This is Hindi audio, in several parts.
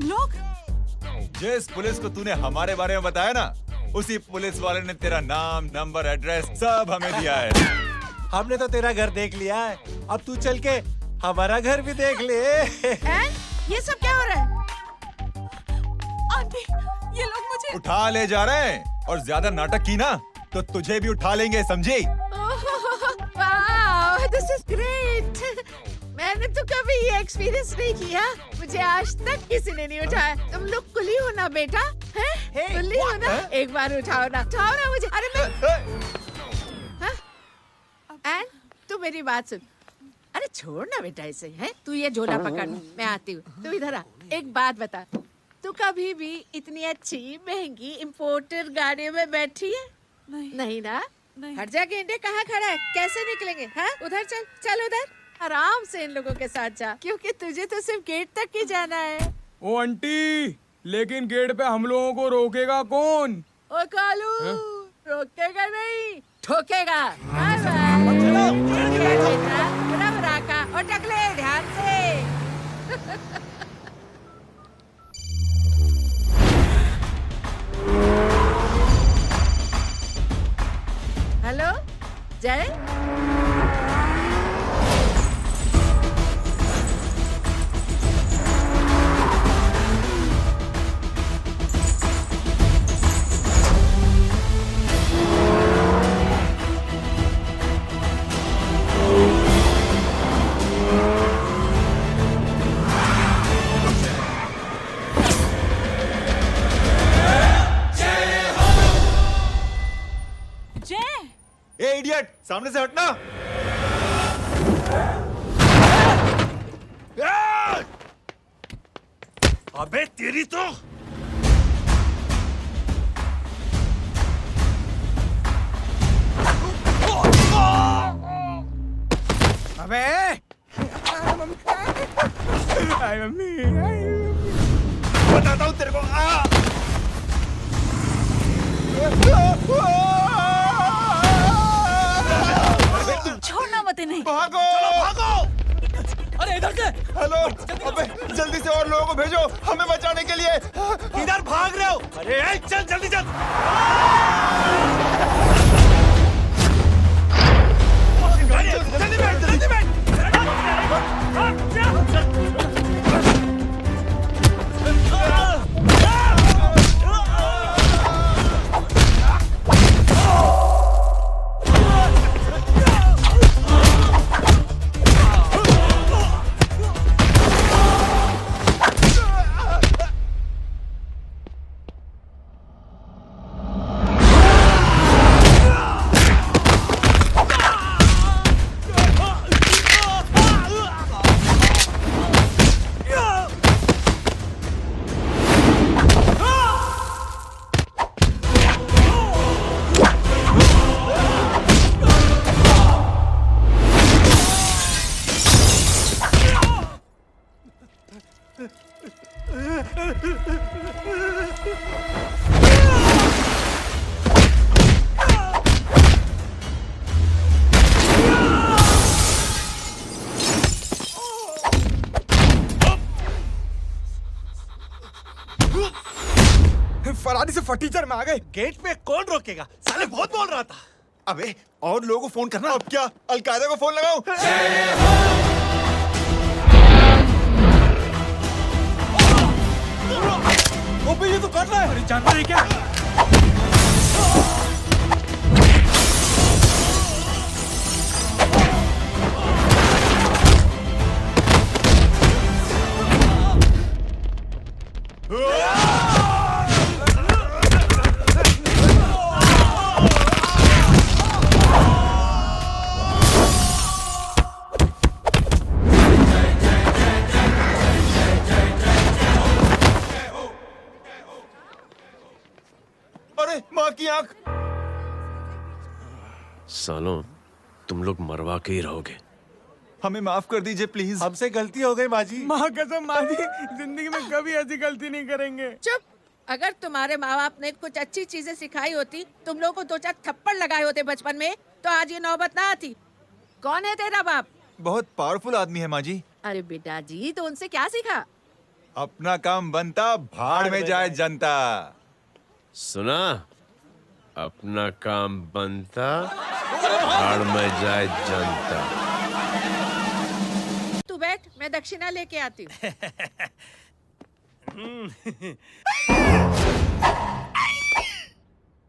लोग? जिस पुलिस को तूने हमारे बारे में बताया ना, उसी पुलिस वाले ने तेरा नाम, नंबर, एड्रेस सब हमें दिया है। हमने तो तेरा घर देख लिया है, अब तू चल के हमारा घर भी देख ले। ये सब क्या हो रहा है? आंटी, ये लोग मुझे उठा ले जा रहे हैं और ज्यादा नाटक की ना तो तुझे भी उठा लेंगे, समझी? वाह, दिस इज ग्रेट। मैंने तो कभी ये एक्सपीरियंस नहीं किया, मुझे आज तक किसी ने नहीं उठाया। तुम लोग कुली हो ना बेटा, हैं? कुली हो ना? एक बार उठाओ ना मुझे। अरे मैं एंड तू मेरी बात सुन। अरे छोड़ ना बेटा इसे, हैं? तू ये झोला पकड़, मैं आती हूँ। तू इधर आ। एक बात बता, तू कभी भी इतनी अच्छी महंगी इम्पोर्टर गाड़ी में बैठी है? नहीं ना? नहीं। हट जा गेंडे, कहाँ खड़ा है? कैसे निकलेंगे? हाँ, उधर चल उधर। आराम से इन लोगों के साथ जा, क्योंकि तुझे तो सिर्फ गेट तक ही जाना है। ओ आंटी, लेकिन गेट पे हम लोगों को रोकेगा कौन? ओ कालू, रोकेगा नहीं, ठोकेगा। बड़ा का और टकले ध्यान से। हेलो जय, ए इडियट, सामने से हटना। अबे तेरी तो अबे आई मम्मी, बताता हूँ तेरे को। छोड़ना मत इन्हें। भागो, चलो भागो। अरे इधर से। हेलो, अबे जल्दी से और लोगों को भेजो हमें बचाने के लिए। इधर भाग रहे हो? अरे चल जल्दी चल। जल्दी बैठ, जल्दी बैठ। फरारी से फटीचर में आ गए। गेट पे कौन रोकेगा? साले बहुत बोल रहा था। अबे और लोगों को फोन करना। अब क्या अलकायदा को फोन लगाऊं? अबे ये तो कर रहा है। अरे जानवर है क्या? अरे माँ की आंख। सालों, तुम लोग मरवा के ही रहोगे। हमें माफ कर दीजिए प्लीज। हमसे गलती हो गई माजी। माँ कसम माँ जी, जिंदगी में कभी ऐसी गलती नहीं करेंगे। चुप। अगर तुम्हारे माँ बाप ने कुछ अच्छी चीजें सिखाई होती, तुम लोगों को 2-4 थप्पड़ लगाए होते बचपन में, तो आज ये नौबत ना आती। कौन है तेरा बाप? बहुत पावरफुल आदमी है माँ जी। अरे बेटा जी, तो उनसे क्या सीखा? अपना काम बनता, भाड़ में जाए जनता। सुना? अपना काम बनता, भाड़ में जाए जनता। तू बैठ, मैं दक्षिणा लेके आती हूँ।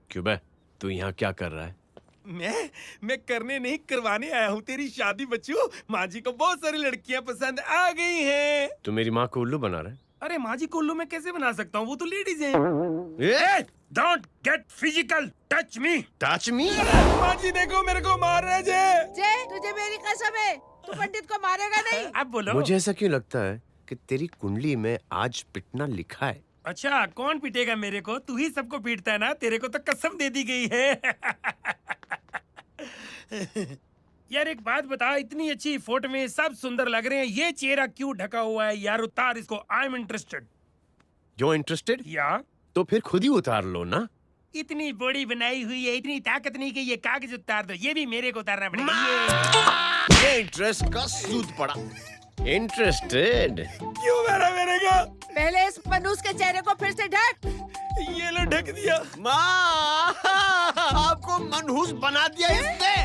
क्यों बे? तू यहाँ क्या कर रहा है? मैं करने नहीं करवाने आया हूँ तेरी शादी बच्चू। माँ जी को बहुत सारी लड़कियाँ पसंद आ गई हैं। तू मेरी माँ को उल्लू बना रहा है? अरे माँ जी को उल्लू मैं कैसे बना सकता हूँ, वो तो लेडीज हैं। Don't get physical, touch me. Touch me? माँ जी देखो मेरे को मार रहे जय। जय, तुझे मेरी कसम है, तू पंडित को मारेगा नहीं। अब बोलो। मुझे ऐसा क्यों लगता है कि तेरी कुंडली में आज पिटना लिखा है? अच्छा, कौन पीटेगा मेरे को? तू ही सबको पीटता है ना, तेरे को तो कसम दे दी गई है। यार एक बात बता, इतनी अच्छी फोटो में सब सुंदर लग रहे हैं, ये चेहरा क्यों ढका हुआ है? यार उतार इसको, आई एम इंटरेस्टेड। जो इंटरेस्टेड? या तो फिर खुद ही उतार लो ना। इतनी बॉडी बनाई हुई है, इतनी ताकत नहीं कि ये कागज उतार दो, ये भी मेरे को उतारना पड़ेगा। ये इंटरेस्ट का सूद पड़ा। इंटरेस्टेड? क्यों मारा मेरे को? पहले इस मनूस के चेहरे को फिर से ढक। ये लो ढक दिया। माँ, आपको मनहूस बना दिया इसने।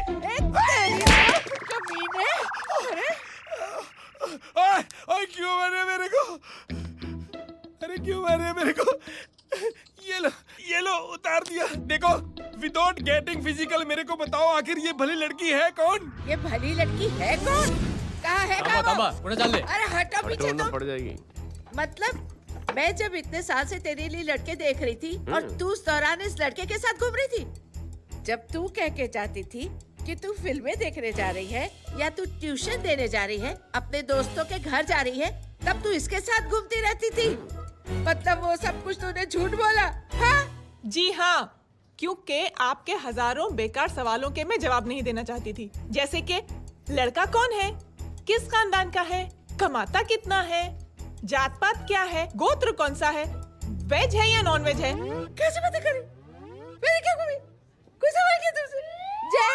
कमीने। ओए क्यों मारे मेरे को? अरे क्यों मारे मेरे को? ये लो उतार दिया। देखो, विदाउट गेटिंग फिजिकल मेरे को बताओ, आखिर ये भली लड़की है कौन? ये भली लड़की है कौन? कहाँ है वो? अरे हटो पीछे तो। पड़ जाएगी। मतलब मैं जब इतने साल से तेरे लिए लड़के देख रही थी और तू उस दौरान इस लड़के के साथ घूम रही थी। जब तू कह के जाती थी कि तू फिल्में देखने जा रही है या तू ट्यूशन देने जा रही है, अपने दोस्तों के घर जा रही है, तब तू इसके साथ घूमती रहती थी। मतलब वो सब कुछ तूने झूठ बोला? हाँ? जी हाँ, क्योंकि आपके हजारों बेकार सवालों के मैं जवाब नहीं देना चाहती थी। जैसे कि लड़का कौन है, किस खानदान का है, कमाता कितना है, जात पात क्या है, गोत्र कौन सा है, वेज है या नॉन वेज है। कैसे पता करी? मैंने क्या करी? कोई सवाल किया तुमसे? जय,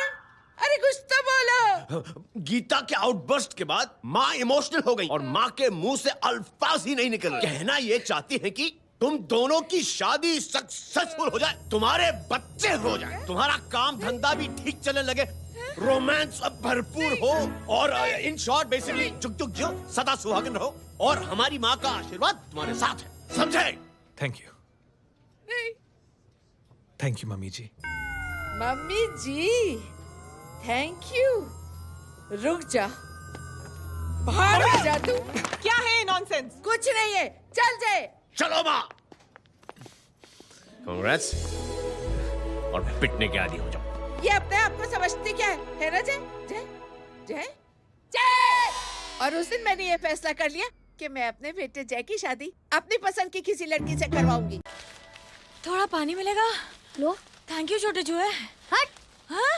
अरे कुछ तो बोलो। गीता के आउटबर्स्ट के बाद माँ इमोशनल हो गई और माँ के मुंह से अल्फाज ही नहीं निकल रहे। कहना ये चाहती है कि तुम दोनों की शादी सक्सेसफुल हो जाए, तुम्हारे बच्चे हो जाए, तुम्हारा काम धंधा भी ठीक चलने लगे, रोमांस अब भरपूर हो और इन शॉर्ट बेसिकली जुग जुग जियो, सदा सुहागन रहो और हमारी माँ का आशीर्वाद तुम्हारे साथ है। समझे? Thank you. Thank you mummy ji. Mummy ji, thank you. रुक जा, बाहर आ जा तू। क्या है नॉनसेंस? कुछ नहीं है, चल जाए। चलो माँ। कांग्रेस। और पिटने के आदी हो जाओ। ये अपने आप को समझती क्या है ना जय? जय जय जय। और उस दिन मैंने ये फैसला कर लिया कि मैं अपने बेटे जय की शादी अपनी पसंद की किसी लड़की से करवाऊंगी। थोड़ा पानी मिलेगा? लो। थैंक यू छोटे जुए। हट। हाँ?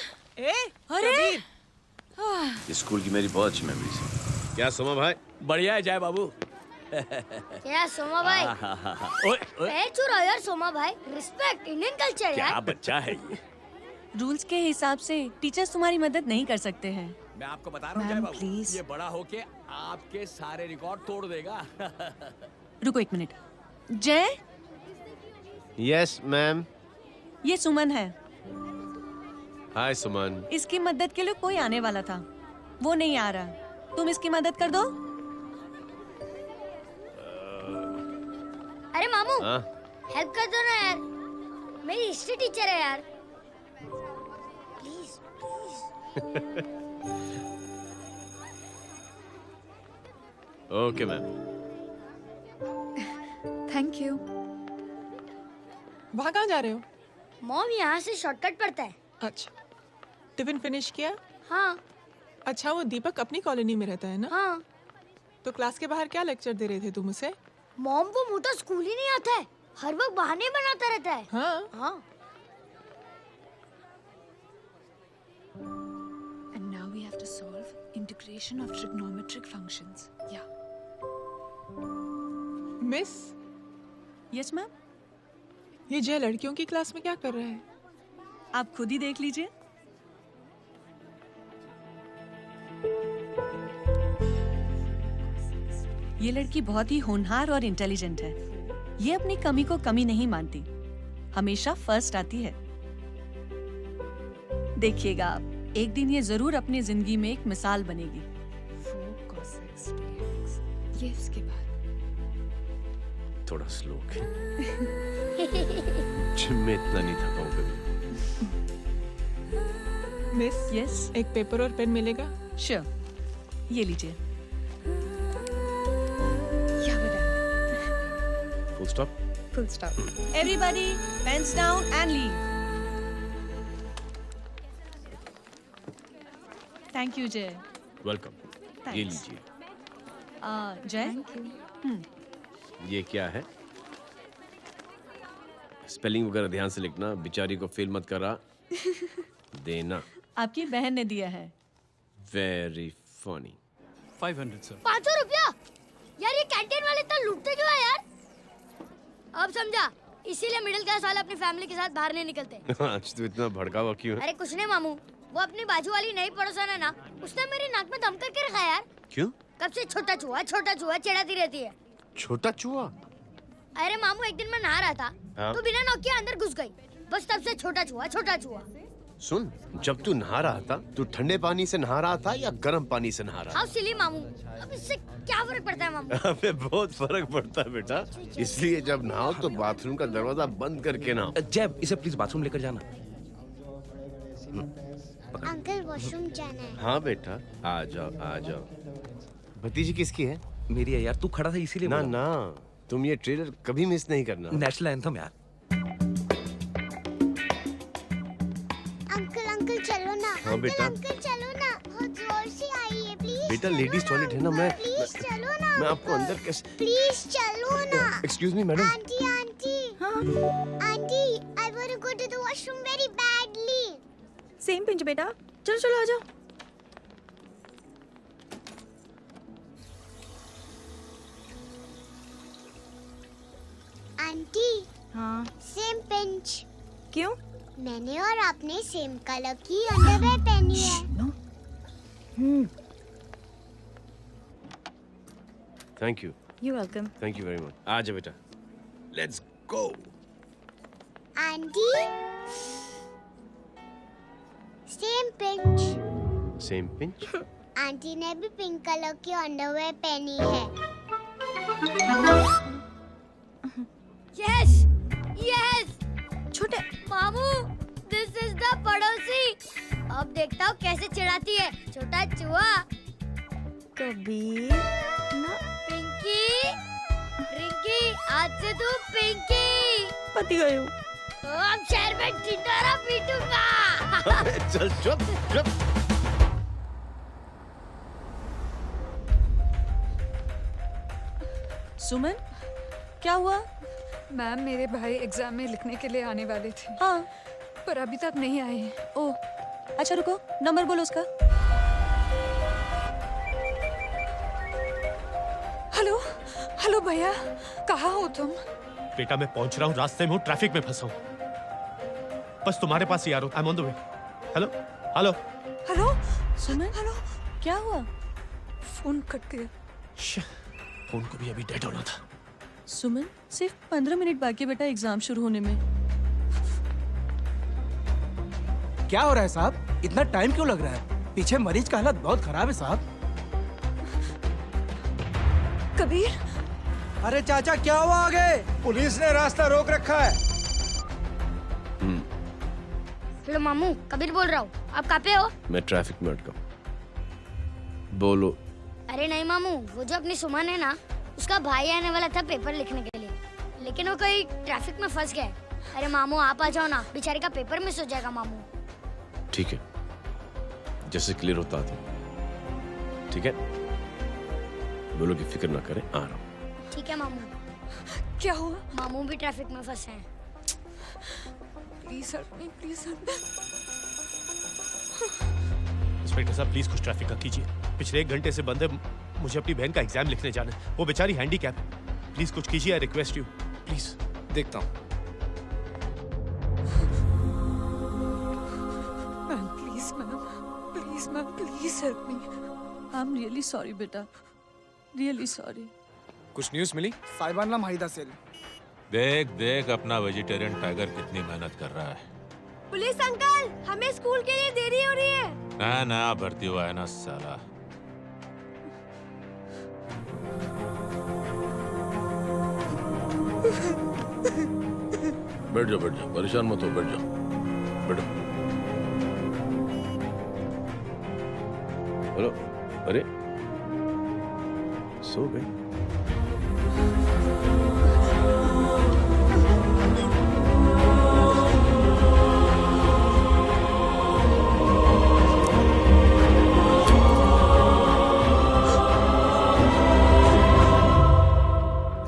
अरे स्कूल की मेरी बहुत अच्छी मेमोरीज है। क्या सोमा भाई? बढ़िया है जय बाबू। क्या सोमा भाई? पैर छू रहा यार सोमा भाई, रिस्पेक्ट इंडियन कल्चर यार। क्या बच्चा है ये? रूल्स के हिसाब से टीचर्स तुम्हारी मदद नहीं कर सकते हैं। मैं आपको बता रहा हूँ जय मैम, बाबू, प्लीज। ये बड़ा होके आपके सारे रिकॉर्ड तोड़ देगा। रुको एक मिनट। जय, यस मैम। ये सुमन है। हाय सुमन। इसकी मदद के लिए कोई आने वाला था, वो नहीं आ रहा। तुम इसकी मदद कर दो। अरे मामू, हाँ? हेल्प कर दो ना यार, मेरी हिस्ट्री टीचर है यार, please please. Okay ma'am. Thank you. वहाँ कहाँ जा रहे हो? मॉम यहाँ से शॉर्टकट पड़ता है। अच्छा, टिफिन फिनिश किया? हाँ अच्छा, वो दीपक अपनी कॉलोनी में रहता है ना? हाँ। तो क्लास के बाहर क्या लेक्चर दे रहे थे तुम उसे? मॉम को मुँह तो स्कूल ही नहीं आता है, हर वक्त बहाने बनाता रहता है। हाँ हाँ। And now we have to solve integration of trigonometric functions. Yeah. Miss, Yes, ma'am. ये जय लड़कियों की क्लास में क्या कर रहा है? आप खुद ही देख लीजिए। ये लड़की बहुत ही होनहार और इंटेलिजेंट है। ये अपनी कमी को कमी नहीं मानती, हमेशा फर्स्ट आती है। देखिएगा आप, एक दिन ये जरूर अपनी जिंदगी में एक मिसाल बनेगी। ये उसके बाद थोड़ा स्लो जिम में इतना नहीं थका हूं कभी। मिस, यस, एक पेपर और पेन मिलेगा? श्योर, ये लीजिए। Full stop. Full stop. Everybody pens down and leave. Thank you Jai. Welcome. ये लीजिए। जय, ये क्या है? स्पेलिंग वगैरह ध्यान से लिखना, बेचारी को फेल मत करा देना। आपकी बहन ने दिया है। Very funny. 500 सर। 500 रुपया? यार ये कैंटीन वाले इतना लूटते क्यों है यार? अब समझा, इसीलिए मिडिल क्लास वाले अपनी फैमिली के साथ बाहर नहीं निकलते। आज तो इतना भड़का हुआ क्यों है? अरे कुछ नहीं मामू, वो अपनी बाजू वाली नई पड़ोसन है ना, उसने मेरी नाक में दम करके रखा यार। क्यों? कब से छोटा चूहा चिढ़ाती रहती है। छोटा चूहा? अरे मामू, एक दिन मैं नहा रहा था, हाँ? तो बिना नॉक के अंदर घुस गई। बस तब से छोटा चूहा। सुन, जब तू नहा रहा था, तू ठंडे पानी से नहा रहा था या गर्म पानी से नहा रहा हाउ सिली मामू, अब इससे क्या फर्क पड़ता है मामू? था? अबे बहुत फर्क पड़ता है बेटा, इसलिए जब नहाओ तो बाथरूम का दरवाजा बंद करके नहाओ। जय, इसे प्लीज बाथरूम लेकर जाना। अंकल वॉशरूम जाना है। हाँ बेटा, आ जाओ आ जाओ। भतीजी किसकी है? मेरी है यार, तू खड़ा था इसीलिए ना बोला। ना, तुम ये ट्रेलर कभी मिस नहीं करना। नेशनल एंथम यार। अंकल चलो ना। हाँ बेटा। अंकल चलो ना, बहुत जोर से आई है, प्लीज। बेटा लेडीज टॉयलेट है ना, प्लीज चलो ना। मैं आपको अंदर कैसे? प्लीज चलो ना। Excuse me madam. Aunty I want to go to the washroom very badly. Same pinch बेटा, चलो आ जाओ। आंटी, हाँ सेम पिंच। क्यों? मैंने और आपने सेम कलर की अंडरवेयर पहनी है। Thank you. You welcome. Thank you very much. आ जा बेटा, let's go. Aunty, same pinch. Same pinch? Aunty ने भी पिंक कलर की अंडरवेयर पहनी है। Yes yes. छोटे मामू, दिस इज द पड़ोसी। अब देखता हूँ कैसे चिढ़ाती है छोटा चूहा। कबीर ना। पिंकी, रिंकी, आज से तू पिंकी। पति गए हो। अब शहर में टिटोरा पीटूंगा। चल चुप चुप। सुमन, क्या हुआ? मैम, मेरे भाई एग्जाम में लिखने के लिए आने वाले थे। हाँ, पर अभी तक नहीं आए हैं। ओह, अच्छा रुको, नंबर बोलो उसका। हेलो भैया, कहाँ हो तुम? बेटा मैं पहुंच रहा हूँ, रास्ते में हूँ, ट्रैफिक में फंसा हूँ। बस तुम्हारे पास ही आ रहा हूँ। I am on the way. Hello hello hello Suman, hello. क्या हुआ? फोन कट गया। फोन को भी अभी डेड होना था। सुमन, सिर्फ 15 मिनट बाकी बेटा एग्जाम शुरू होने में। क्या हो रहा है साहब? इतना टाइम क्यों लग रहा है? पीछे मरीज का हालत बहुत खराब है साहब। कबीर, अरे चाचा क्या हुआ आगे? पुलिस ने रास्ता रोक रखा है। हेलो मामू, कबीर बोल रहा हूँ। आप कहाँ पे हो? मैं ट्रैफिक में अटका। बोलो। अरे नहीं मामू, वो जो अपनी सुमन है ना, उसका भाई आने वाला था पेपर लिखने के लिए, लेकिन वो कहीं ट्रैफिक में फंस गया। अरे मामू आप आ जाओ ना, बेचारे का पेपर मिस हो जाएगा मामू। ठीक है, जैसे क्लियर होता था। ठीक है, बोलो कि फिक्र ना करें, आ रहा हूँ। ठीक है मामू। क्या हुआ? मामू भी ट्रैफिक में फंसे हैं। Please help me, please help me. Inspector साहब प्लीज कुछ ट्रैफिक का कीजिए। पिछले 1 घंटे से बंद है, मुझे अपनी बहन का एग्जाम लिखने जाना है। वो बेचारी हैंडीकैप है। प्लीज कुछ कीजिए, आई रिक्वेस्ट यू प्लीज। देखता हूँ। Ma'am please ma'am, please help me. I am really sorry बेटा, रियली सॉरी। कुछ न्यूज़ मिली? साहिबान माहिदा सेल। देख देख अपना वेजिटेरियन टाइगर कितनी मेहनत कर रहा है। पुलिस अंकल, हमें स्कूल के लिए देरी हो रही है। नया नया भर्ती हुआ है ना साला। बैठ जाओ, परेशान मत हो, बैठ जाओ, बैठो। हेलो, अरे सो गए?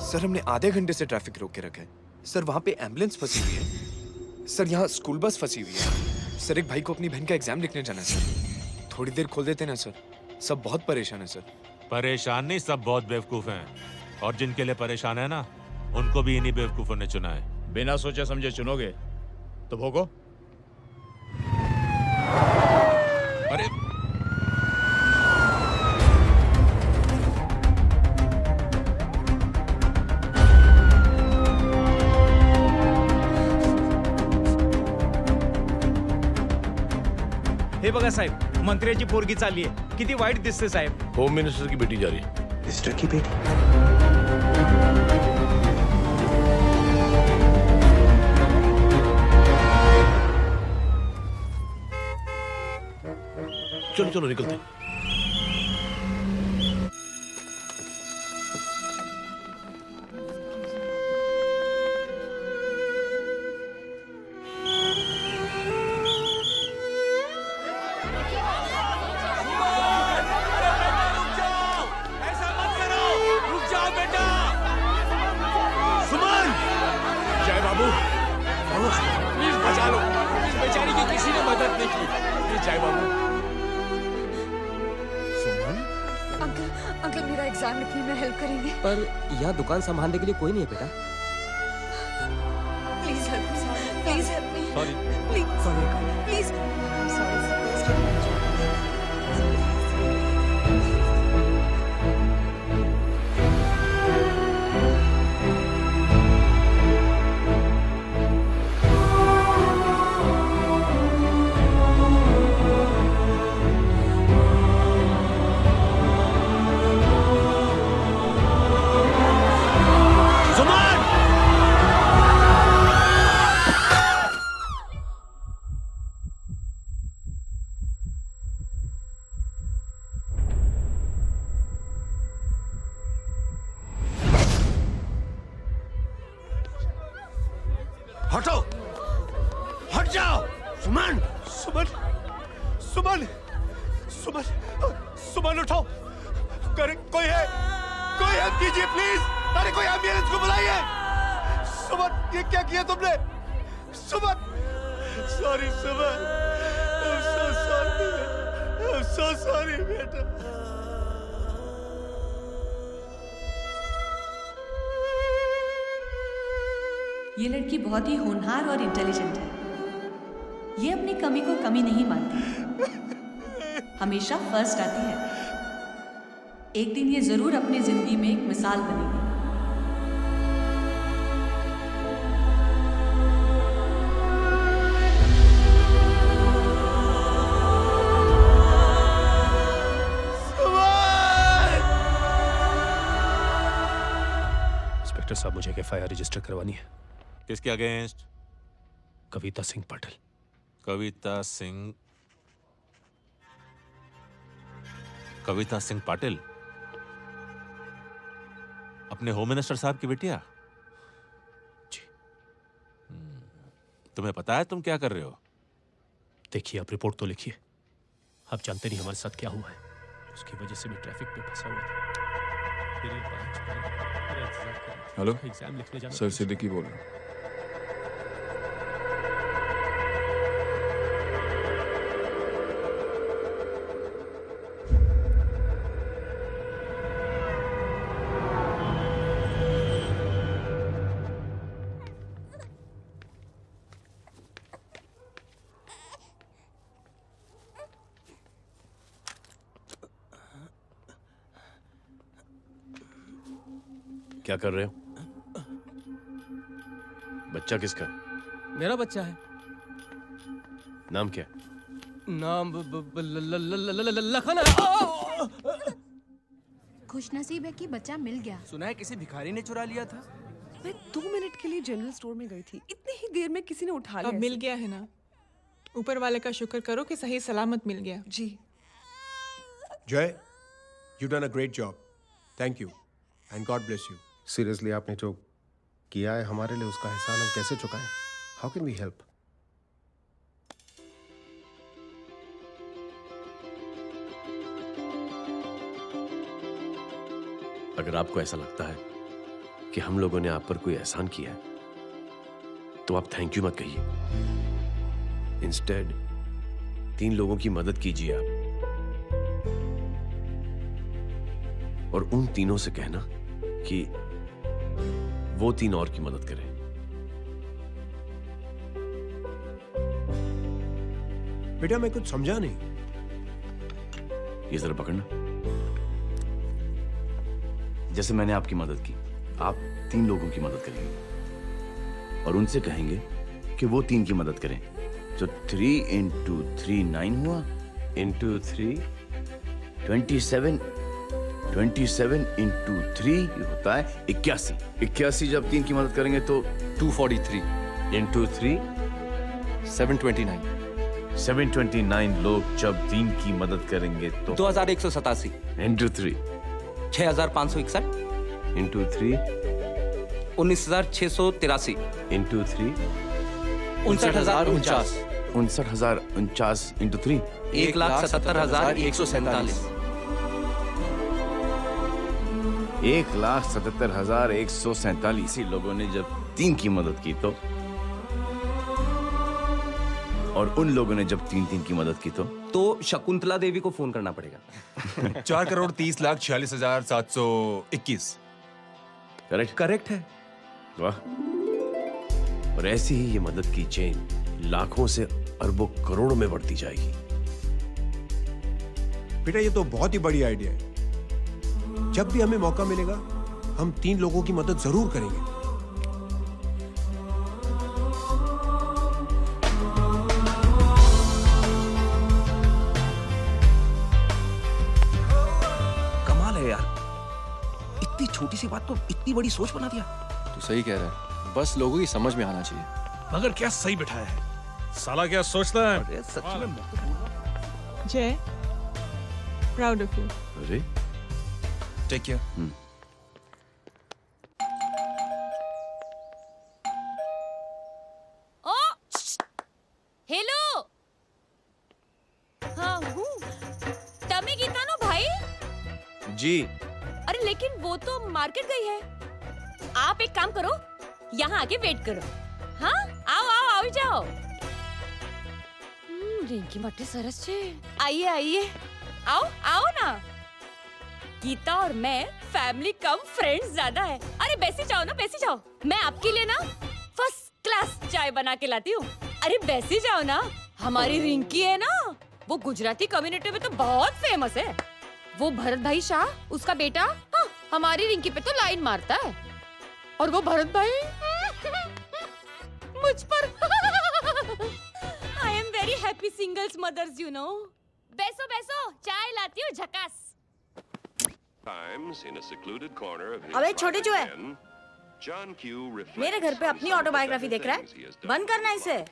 सर हमने आधे घंटे से ट्रैफिक रोक के रखा है। सर वहाँ पे एम्बुलेंस फंसी हुई है। सर यहाँ स्कूल बस फंसी हुई है। सर एक भाई को अपनी बहन का एग्जाम लिखने जाना है सर। थोड़ी देर खोल देते ना सर। सब बहुत परेशान है सर। परेशान नहीं, सब बहुत बेवकूफ हैं। और जिनके लिए परेशान है ना, उनको भी इन्हीं बेवकूफों ने चुना है। बिना सोचे समझे चुनोगे तो भोगो। अरे हे बघा साहेब, मंत्र्याची पोरगी चालली आहे. किती वाईट दिसते साहेब. होम मिनिस्टर की बेटी जा रही है। मिनिस्टर की बेटी? चलो चलो निकलते हैं। अंकल मेरा एग्जाम लिखने में हेल्प करेंगे? पर यहाँ दुकान संभालने के लिए कोई नहीं है बेटा। Please help me, please help me. Sorry. Please sorry please. हटो, हट जाओ। सुमन, सुमन, सुमन, सुमन, सुमन उठाओ। करे कोई है? कोई हेल्प कीजिए प्लीज। अरे कोई एम्बुलेंस को बुलाइए। सुमन, ये क्या किया तुमने? Suman, sorry Suman, I'm so sorry, I'm so sorry बेटा। ये लड़की बहुत ही होनहार और इंटेलिजेंट है। ये अपनी कमी को कमी नहीं मानती, हमेशा फर्स्ट आती है। एक दिन ये जरूर अपनी जिंदगी में एक मिसाल बनेगी। इंस्पेक्टर साहब, मुझे एफआईआर रजिस्टर करवानी है। किसके अगेंस्ट? कविता सिंह पाटिल। कविता सिंह, कविता सिंह पाटिल अपने होम मिनिस्टर साहब की बेटिया? जी। तुम्हें पता है तुम क्या कर रहे हो? देखिए, आप रिपोर्ट तो लिखिए। आप जानते नहीं हमारे साथ क्या हुआ है। उसकी वजह से मैं ट्रैफिक पे फंसा हुआ था। फिर ये हेलो एग्जाम लिखने जाना। सर सिद्दीकी बोल रहा हूँ। क्या कर रहे हो? बच्चा किसका? मेरा बच्चा है। नाम क्या? नाम लखन है। खुशनसीब है कि बच्चा मिल गया। सुना है किसी भिखारी ने चुरा लिया था। मैं 2 मिनट के लिए जनरल स्टोर में गई थी, इतनी ही देर में किसी ने उठा लिया। अब मिल गया है ना, ऊपर वाले का शुक्र करो कि सही सलामत मिल गया। जी। जय, you done a great job, thank you and God bless you. Seriously आपने जो किया है हमारे लिए, उसका एहसान हम कैसे चुकाएं? How can we help? अगर आपको ऐसा लगता है कि हम लोगों ने आप पर कोई एहसान किया है तो आप थैंक यू मत कहिए। इंस्टेड 3 लोगों की मदद कीजिए आप, और उन तीनों से कहना कि वो 3 और की मदद करें। बेटा मैं कुछ समझा नहीं। ये जरा पकड़ना। जैसे मैंने आपकी मदद की, आप 3 लोगों की मदद करेंगे और उनसे कहेंगे कि वो 3 की मदद करें। तो 3 into 3 9 हुआ, into 3 27, 27 into 3 ये होता है 81। 81 जब 3 की मदद करेंगे तो 243 into 3 729 729 लोग जब 3 की मदद करेंगे तो 2187 into 3 6561 into 3 19683 into 3 59049 59049 into 3 1,77,147 1,77,147 लोगों ने जब 3 की मदद की तो, और उन लोगों ने जब 3 की मदद की तो शकुंतला देवी को फोन करना पड़ेगा। 4,30,46,721। करेक्ट है। वाह। और ऐसी ही ये मदद की चेन लाखों से अरबों करोड़ों में बढ़ती जाएगी। बेटा ये तो बहुत ही बड़ी आइडिया है। जब भी हमें मौका मिलेगा हम 3 लोगों की मदद जरूर करेंगे। कमाल है यार, इतनी छोटी सी बात को इतनी बड़ी सोच बना दिया। तू सही कह रहा है, बस लोगों की समझ में आना चाहिए। मगर क्या सही बिठाया है, साला क्या सोचता है। सच में जय, प्राउड ऑफ यू। अरे टेक केयर। ओ हेलो, हाँ हूँ तमे गीता नो भाई। जी। अरे लेकिन वो तो मार्केट गई है। आप एक काम करो, यहाँ आके वेट करो। हाँ आओ आओ आओ जाओ। रिंकी मट्टी सरस छे। आइए आइए, आओ आओ ना। गीता और मैं फैमिली कम फ्रेंड्स ज्यादा है। अरे बैसी जाओ ना, बैसी जाओ। मैं आपके लिए ना फर्स्ट क्लास चाय बना के लाती हूँ। अरे बैसी जाओ ना। हमारी रिंकी है ना, वो गुजराती कम्युनिटी में तो बहुत फेमस है। वो भरत भाई शाह, उसका बेटा, हाँ, हमारी रिंकी पे तो लाइन मारता है। और वो भरत भाई मुझ पर। I am very happy singles mothers you know. बैसो बैसो, चाय लाती हूँ झकास। अबे छोटे चूहे, मेरे घर पे अपनी ऑटोबायोग्राफी देख रहा है? बंद करना इसे।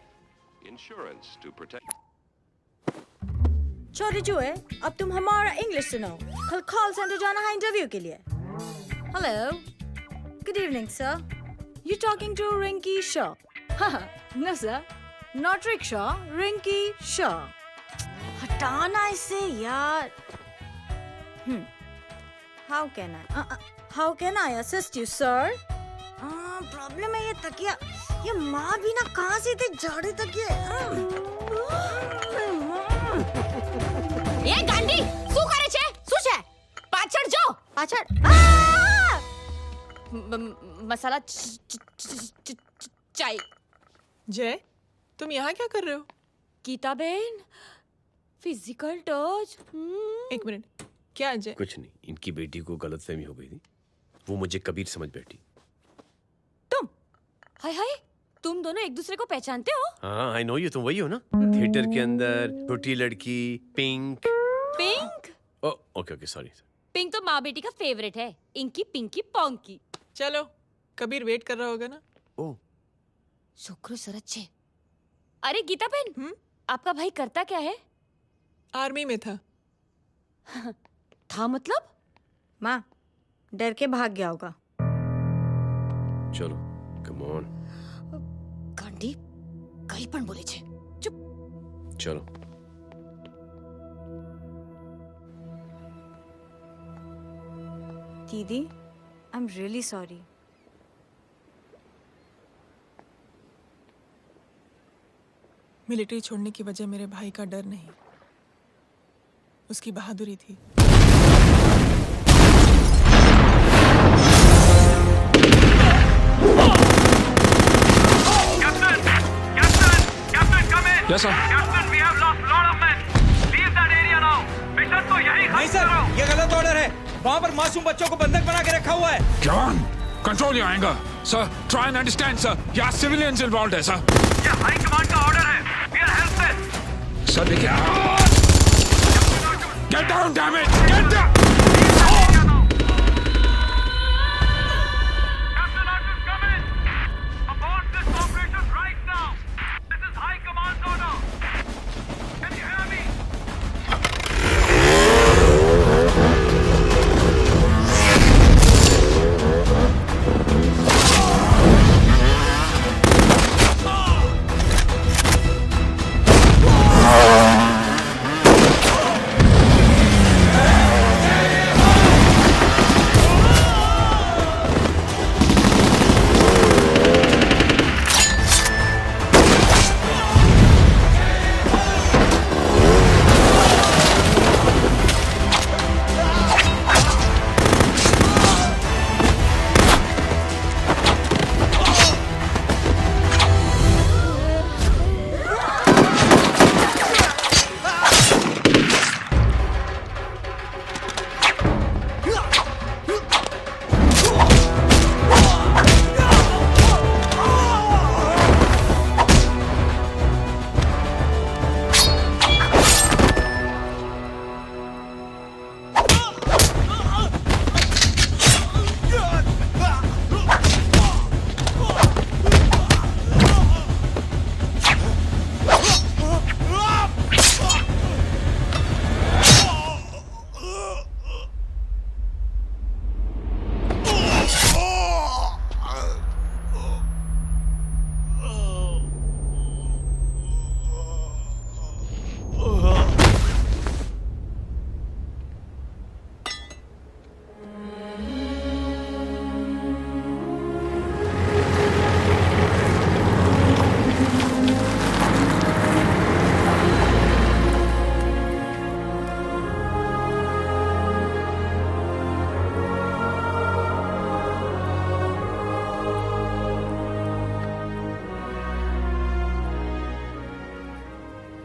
छोटे चूहे, अब तुम हमारा इंग्लिश सुनो। कल कॉल सेंटर जाना है इंटरव्यू के लिए। Hello, good evening sir. You talking to Rinki Shaw? No sir, not rickshaw, Rinki Shaw. हटाना इसे यार। How can I assist you, sir? Problem है ये तकिया। ये माँ भी ना कहाँ से इतने जाड़े तकिए। ये गांडी, શું કરે છે? શું છે? પાછળ જો, પાછળ। मसाला चाय। जय, तुम यहाँ क्या कर रहे हो? गीता बहन, फिजिकल टच। एक मिनट, क्या जय? कुछ नहीं, इनकी बेटी को गलतफहमी हो गई थी, वो मुझे कबीर समझ बैठी। हाय हाय, तुम दोनों एक दूसरे को पहचानते हो? हाँ, आई नो यू, तुम वही हो ना? थिएटर के अंदर छोटी लड़की pink. Pink? Okay okay, sorry. Pink तो माँ बेटी का फेवरेट है, इंकी पिंकी पोंकी। चलो, कबीर वेट कर रहा होगा ना? ओह, शुक्र सरच्चे। अरे गीता बहन, आपका भाई करता क्या है? आर्मी में था। था मतलब? माँ, डर के भाग गया होगा। चलो, कम ऑन। गांडी, कहीं पण बोले छे। चुप। चलो। दीदी, I am really sorry. Military छोड़ने की वजह मेरे भाई का डर नहीं, उसकी बहादुरी थी। Yes, sir. Captain, we have lost lot of men. Leave that area now. Mission तो यही खत्म नहीं सर, ये गलत ऑर्डर है। वहाँ पर मासूम बच्चों को बंधक बना के रखा हुआ है। John, control your anger. Sir, try and understand, sir. यहाँ civilians involved है, sir. ये हाई कमांड का ऑर्डर है। We are helpless. Sir, देखिए। Get down, damn it! Get down!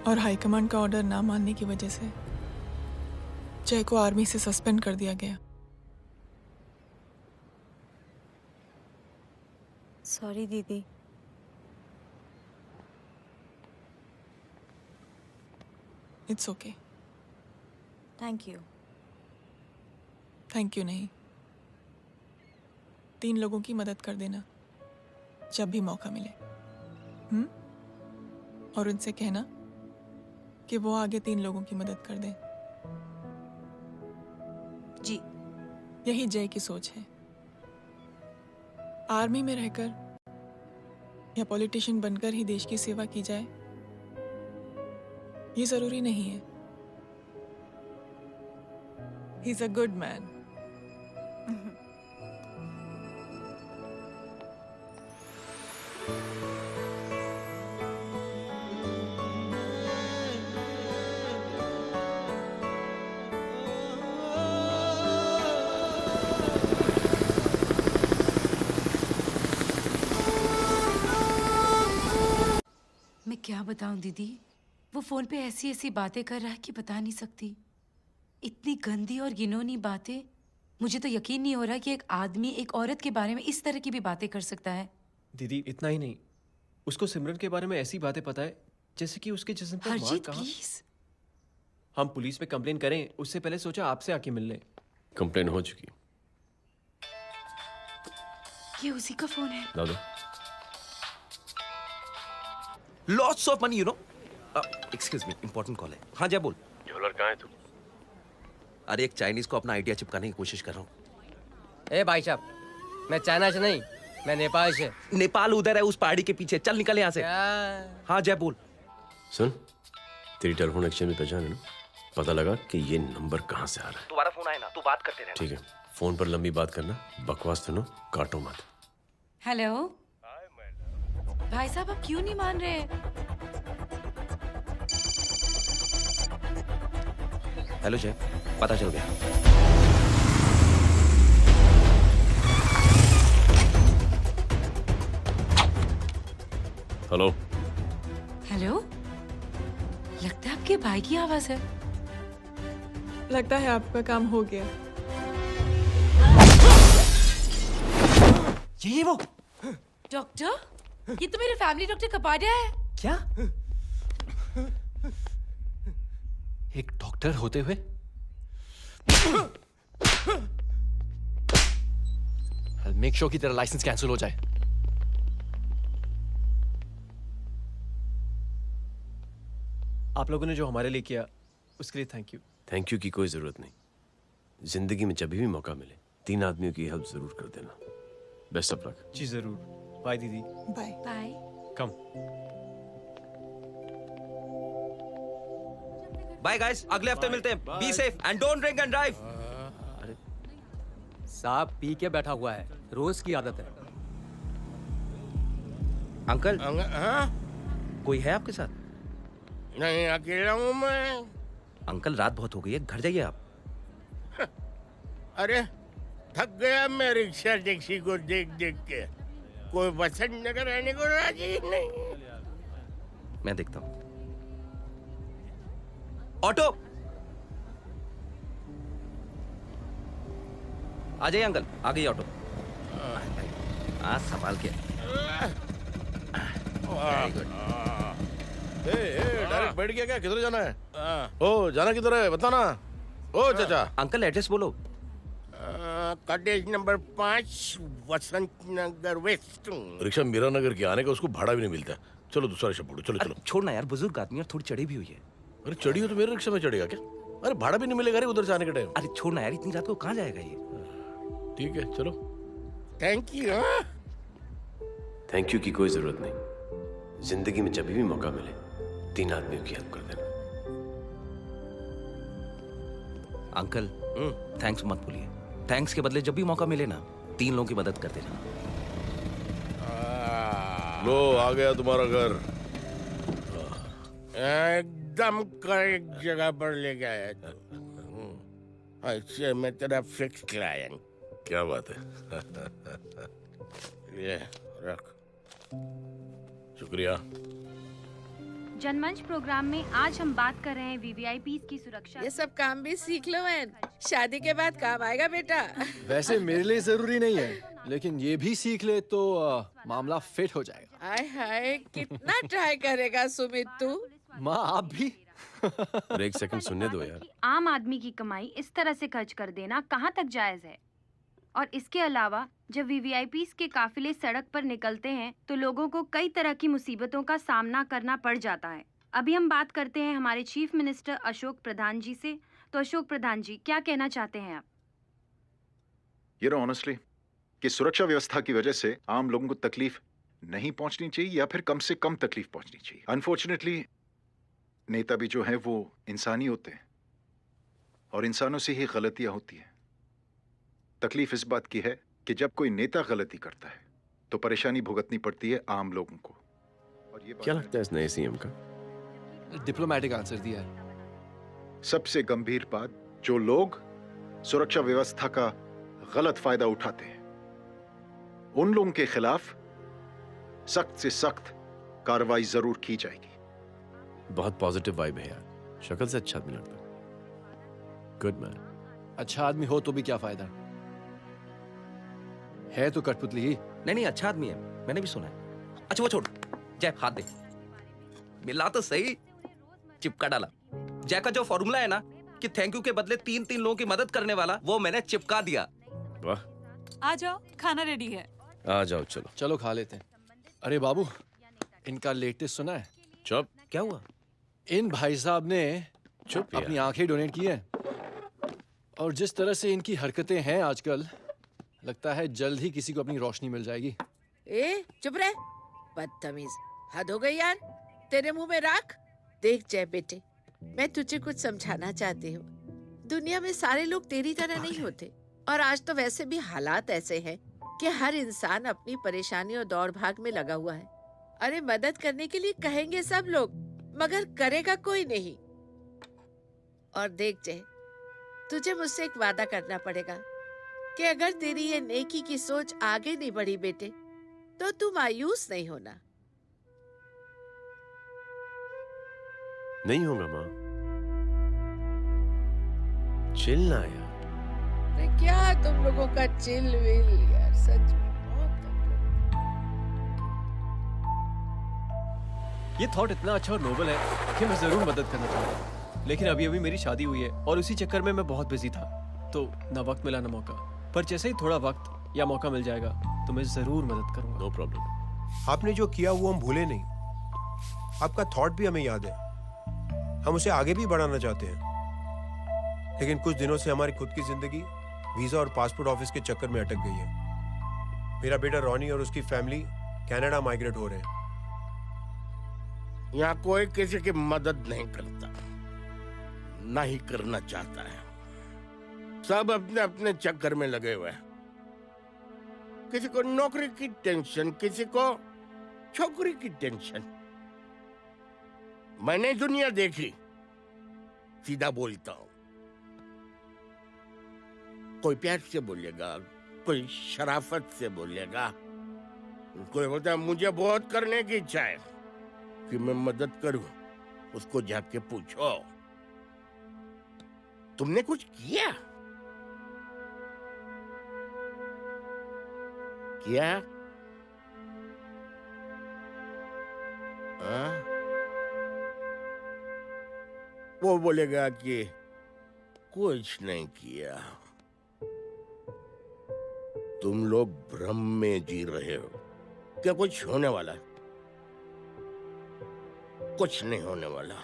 और हाईकमांड का ऑर्डर ना मानने की वजह से जय को आर्मी से सस्पेंड कर दिया गया। सॉरी दीदी। It's okay. Thank you. Thank you नहीं, 3 लोगों की मदद कर देना जब भी मौका मिले। और उनसे कहना कि वो आगे 3 लोगों की मदद कर दें। जी, यही जय की सोच है। आर्मी में रहकर या पॉलिटिशियन बनकर ही देश की सेवा की जाए, ये जरूरी नहीं है। He is a good man. मैं क्या बताऊं दीदी, वो फोन पे ऐसी ऐसी बातें कर रहा है कि बता नहीं सकती। इतनी गंदी और घिनौनी बातें मुझे तो यकीन नहीं हो रहा कि एक आदमी एक औरत के बारे में इस तरह की भी बातें कर सकता है। दीदी इतना ही नहीं, उसको सिमरन के बारे में ऐसी बातें पता है जैसे कि उसके जिस्म पर मार हरजीत कहाँ। प्लीज। हम पुलिस में कंप्लेन करें उससे पहले सोचा आपसे आके मिल लें। कंप्लेन हो चुकी। ये उसी का फोन है। दादा lots of money you know. Excuse me, important call है। हाँ जय बोल। ज्वेलर कहाँ है तू? अरे एक चाइनीज को अपना आइडिया चिपकाने की कोशिश कर रहा हूँ। ए भाई साहब, मैं चाइना से नहीं, मैं नेपाल से। नेपाल उधर है उस पहाड़ी के पीछे, चल निकल यहाँ से। हाँ जय बोल। सुन, तेरी टेलीफोन एक्सचेंज में पहचान है ना? पता लगा कि ये नंबर कहाँ से आ रहा है। तुम्हारा फोन आए ना, तू बात करते रहे। ठीक है, फोन पर लंबी बात करना, बकवास सुनो, काटो मत। हेलो भाई साहब, आप क्यों नहीं मान रहे? हेलो जय, पता चल गया। हेलो हेलो, लगता है आपके भाई की आवाज है। लगता है आपका काम हो गया। ये वो डॉक्टर, ये तो मेरे फैमिली डॉक्टर कपाडिया है। क्या? एक डॉक्टर होते हुए? I'll make sure कि तेरा लाइसेंस कैंसिल हो जाए। आप लोगों ने जो हमारे लिए किया उसके लिए थैंक यू। थैंक यू की कोई जरूरत नहीं। जिंदगी में जब भी मौका मिले 3 आदमियों की हेल्प जरूर कर देना। Best of luck. जी जरूर। बाय दीदी। Bye bye. Come. Bye guys, अगले हफ्ते मिलते हैं। Be safe and don't drink and drive. साहब पी के बैठा हुआ है, रोज की आदत है। अंकल हाँ? कोई है आपके साथ? नहीं, अकेला हूँ मैं। अंकल रात बहुत हो गई है, घर जाइए आप। अरे थक गया मैं रिक्शा टैक्सी को देख देख के। कोई पसंद नगर रहने को राजी नहीं। मैं देखता हूँ। ऑटो आ जाइए अंकल, आ गई ऑटो। हाँ संभाल के। Very good. डायरेक्ट बैठ गया क्या? किधर जाना है? ओ जाना किधर है बताना। ओ चाचा। अंकल एड्रेस बोलो। कॉटेज नंबर 5 वसंत नगर वेस्ट। रिक्शा मीरा नगर के आने का उसको भाड़ा भी नहीं मिलता। चलो दूसरा रिक्शा पकड़ो। चलो चलो। छोड़ना यार, बुजुर्ग आदमी और थोड़ी चढ़ी भी हुई है। अरे चढ़ी हो तो मेरे रिक्शा में चढ़ेगा क्या? अरे भाड़ा भी नहीं मिलेगा रे उधर से आने के टाइम। अरे छोड़ना यार, इतनी रात को कहाँ जाएगा ये? ठीक है चलो। Thank you. थैंक यू की कोई जरूरत नहीं। जिंदगी में जब भी मौका मिले 3 आदमियों की हेल्प कर देना। अंकल थैंक्स मत भूलिए। थैंक्स के बदले जब भी मौका मिले ना 3 लोगों की मदद कर देना। लो आ गया तुम्हारा घर। एकदम करेक्ट जगह पर ले गया तू। अच्छा मैं तेरा फिक्स क्लाइंट। क्या बात है। ये रख। शुक्रिया। जनमंच प्रोग्राम में आज हम बात कर रहे हैं वीवीआईपी की सुरक्षा। ये सब काम भी सीख लो मैन, शादी के बाद काम आएगा बेटा। वैसे मेरे लिए जरूरी नहीं है, लेकिन ये भी सीख ले तो मामला फिट हो जाएगा। हाय हाय, कितना ट्राई करेगा सुमित तू? माँ आप भी। अरे एक सेकंड सुनने दो यार। आम आदमी की कमाई इस तरह से खर्च कर देना कहाँ तक जायज है? और इसके अलावा जब वीवीआईपी के काफिले सड़क पर निकलते हैं तो लोगों को कई तरह की मुसीबतों का सामना करना पड़ जाता है। अभी हम बात करते हैं हमारे चीफ मिनिस्टर अशोक प्रधान जी से। तो अशोक प्रधान जी, क्या कहना चाहते हैं आप? ये नो ऑनेस्टली कि सुरक्षा व्यवस्था की वजह से आम लोगों को तकलीफ नहीं पहुंचनी चाहिए या फिर कम से कम तकलीफ पहुंचनी चाहिए। अनफॉर्चुनेटली नेता भी जो है वो इंसानी होते हैं और इंसानों से ही गलतियां होती हैं। तकलीफ इस बात की है कि जब कोई नेता गलती करता है तो परेशानी भुगतनी पड़ती है आम लोगों को। और ये क्या लगता है इस नए सीएम का? डिप्लोमेटिक आंसर दिया है। सबसे गंभीर बात, जो लोग सुरक्षा व्यवस्था का गलत फायदा उठाते हैं उन लोगों के खिलाफ सख्त से सख्त कार्रवाई जरूर की जाएगी। बहुत पॉजिटिव वाइब है यार। शक्ल से अच्छा आदमी लगता है। Good man. अच्छा आदमी हो तो भी क्या फायदा, है तो कठपुतली ही। नहीं, अच्छा आदमी है, मैंने भी सुना है। अच्छा वो छोड़, जय हाथ दे। मिला तो सही, चिपका डाला। जय का जो फॉर्मूला है ना कि थैंक यू के बदले 3 लोगों की मदद करने वाला, वो मैंने चिपका दिया। वाह, आ जाओ, खाना रेडी है। आ जाओ, चलो चलो खा लेते हैं। अरे बाबू, इनका लेटेस्ट सुना है? चुप। क्या हुआ? इन भाई साहब ने चुप अपनी आंखें डोनेट की हैं, और जिस तरह से इनकी हरकतें हैं आजकल, लगता है जल्द ही किसी को अपनी रोशनी मिल जाएगी। ए चुप रह, बदतमीज, हद हो गई यार। तेरे मुंह में राख। देख जय बेटे, मैं तुझे कुछ समझाना चाहती हूँ। दुनिया में सारे लोग तेरी तरह नहीं होते, और आज तो वैसे भी हालात ऐसे हैं कि हर इंसान अपनी परेशानी और दौड़ भाग में लगा हुआ है। अरे मदद करने के लिए कहेंगे सब लोग, मगर करेगा कोई नहीं। और देख जय, तुझे मुझसे एक वादा करना पड़ेगा कि अगर तेरी ये नेकी की सोच आगे नहीं बढ़ी बेटे, तो तू मायूस नहीं होना। नहीं होगा माँ, चिल ना यार। अरे क्या तुम लोगों का चिल विल यार, सच में ये थॉट इतना अच्छा और नोबल है कि मैं जरूर मदद करना चाहता हूँ, लेकिन अभी अभी मेरी शादी हुई है और उसी चक्कर में मैं बहुत बिजी था, तो ना वक्त मिला ना मौका। पर जैसे ही थोड़ा वक्त या मौका मिल जाएगा तो मैं जरूर मदद करूंगा। No problem. आपने जो किया वो हम भूले नहीं, आपका थॉट भी हमें याद है, हम उसे आगे भी बढ़ाना चाहते हैं। लेकिन कुछ दिनों से हमारी खुद की जिंदगी वीजा और पासपोर्ट ऑफिस के चक्कर में अटक गई है। मेरा बेटा रॉनी और उसकी फैमिली कनाडा माइग्रेट हो रहे हैं। यहाँ कोई किसी की मदद नहीं करता, ना ही करना चाहता है। सब अपने अपने चक्कर में लगे हुए हैं। किसी को नौकरी की टेंशन, किसी को छोकरी की टेंशन। मैंने दुनिया देखी, सीधा बोलता हूं। कोई प्यार से बोलेगा, कोई शराफत से बोलेगा, कोई बोलता है मुझे बहुत करने की इच्छा है कि मैं मदद करूं। उसको जाके पूछो, तुमने कुछ किया? क्या? वो बोलेगा कि कुछ नहीं किया। तुम लोग भ्रम में जी रहे हो। क्या कुछ होने वाला है? कुछ नहीं होने वाला।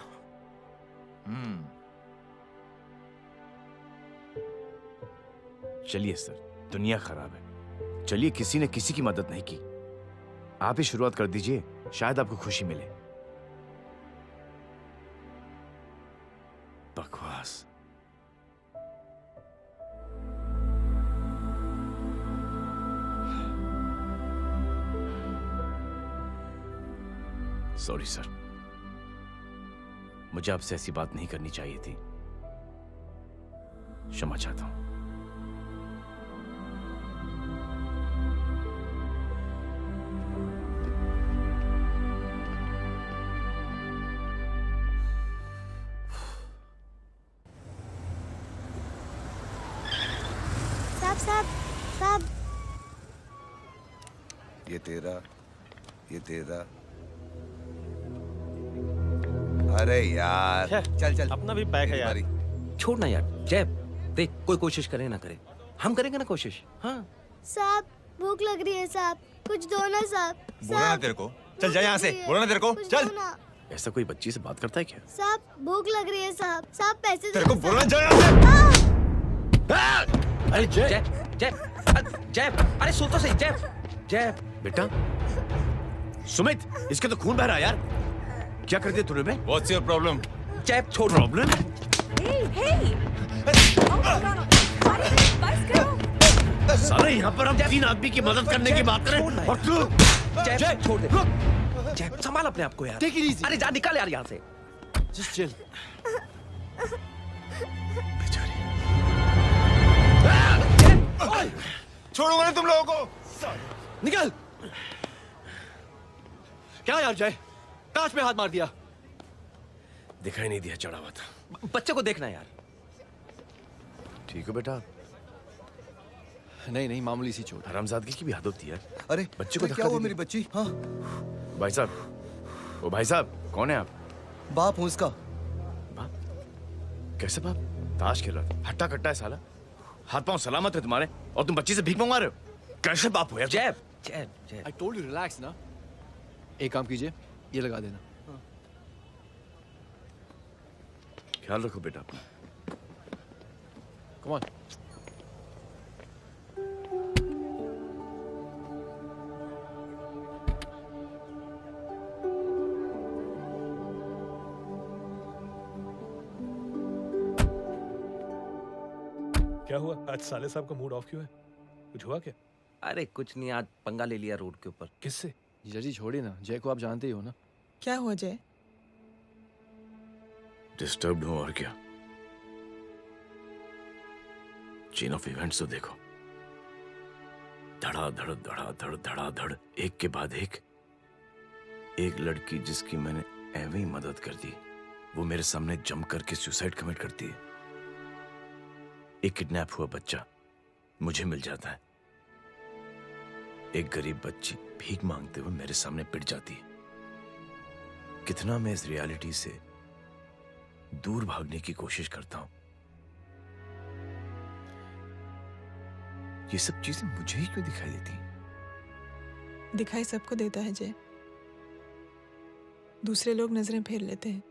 चलिए सर, दुनिया खराब है, चलिए किसी ने किसी की मदद नहीं की, आप ही शुरुआत कर दीजिए, शायद आपको खुशी मिले। बकवास। सॉरी सर, मुझे आपसे ऐसी बात नहीं करनी चाहिए थी, क्षमा चाहता हूं। साहब, ये तेरा। अरे यार, चल अपना भी पैक है यार। छोड़ ना यार, जय देख, कोई कोशिश करे ना करे, हम करेंगे ना कोशिश। हाँ साहब, भूख लग रही है साहब, कुछ दो ना साहब। बोला ना तेरे को, चल जा यहाँ से, बोला ना तेरे को, चल। ऐसा कोई बच्ची से बात करता है क्या? साहब भूख लग रही है साहब, पैसे तेरे को बोला जा यहाँ से। अरे जय जय, अरे सुन तो सही। जय बेटा, सुमित, इसके तो खून बह रहा है यार, क्या कर दिया तूने? What's your problem? जय छोड़। प्रॉब्लम? सारे यहाँ पर हम 3 आदमी की मदद करने की बात करें और तू जय छोड़ दे। जय संभाल अपने आप को यार। अरे जा, निकल यार यहाँ से। Just chill. छोड़ूंगा नहीं तुम लोगों को। निकल। क्या यार जय, कांच में हाथ मार दिया। दिखाई नहीं दिया, चढ़ा हुआ था। बच्चे को देखना यार। ठीक है बेटा, नहीं नहीं, मामूली सी चोट। हरामजादगी की भी हद होती है। अरे बच्चे को क्या हुआ मेरी बच्ची? हाँ भाई साहब, ओ भाई साहब, कौन है आप? बाप हूँ उसका। बाप? कैसे बाप? ताश खेल रहा था, हट्टा कट्टा है साला। हाथ पांव सलामत है तुम्हारे और तुम बच्ची से भीख मंगवा रहे हो? कैसे बाप हो यार? जैब जैब जैब। I told you relax ना। एक काम कीजिए, ये लगा देना। ख्याल रखो बेटा अपना। Come on। क्या हुआ आज साले साहब का मूड ऑफ क्यों है? कुछ हुआ क्या? अरे कुछ नहीं, आज पंगा ले लिया रोड के ऊपर। किससे? जीजा जी छोड़िए ना, जय को आप जानते ही हो ना। क्या हुआ जय? डिस्टर्ब्ड हूं और क्या। चेन ऑफ इवेंट्स तो देखो, धड़ाधड़ धड़ाधड़ धड़ाधड़, एक के बाद एक लड़की जिसकी मैंने एवं ही मदद कर दी, वो मेरे सामने जम करके सुसाइड कमिट करती है। एक किडनैप हुआ बच्चा मुझे मिल जाता है। एक गरीब बच्ची भीख मांगते हुए मेरे सामने पिट जाती है। कितना मैं इस रियलिटी से दूर भागने की कोशिश करता हूं। ये सब चीजें मुझे ही क्यों दिखाई देती हैं? दिखाई सबको देता है जय, दूसरे लोग नजरें फेर लेते हैं।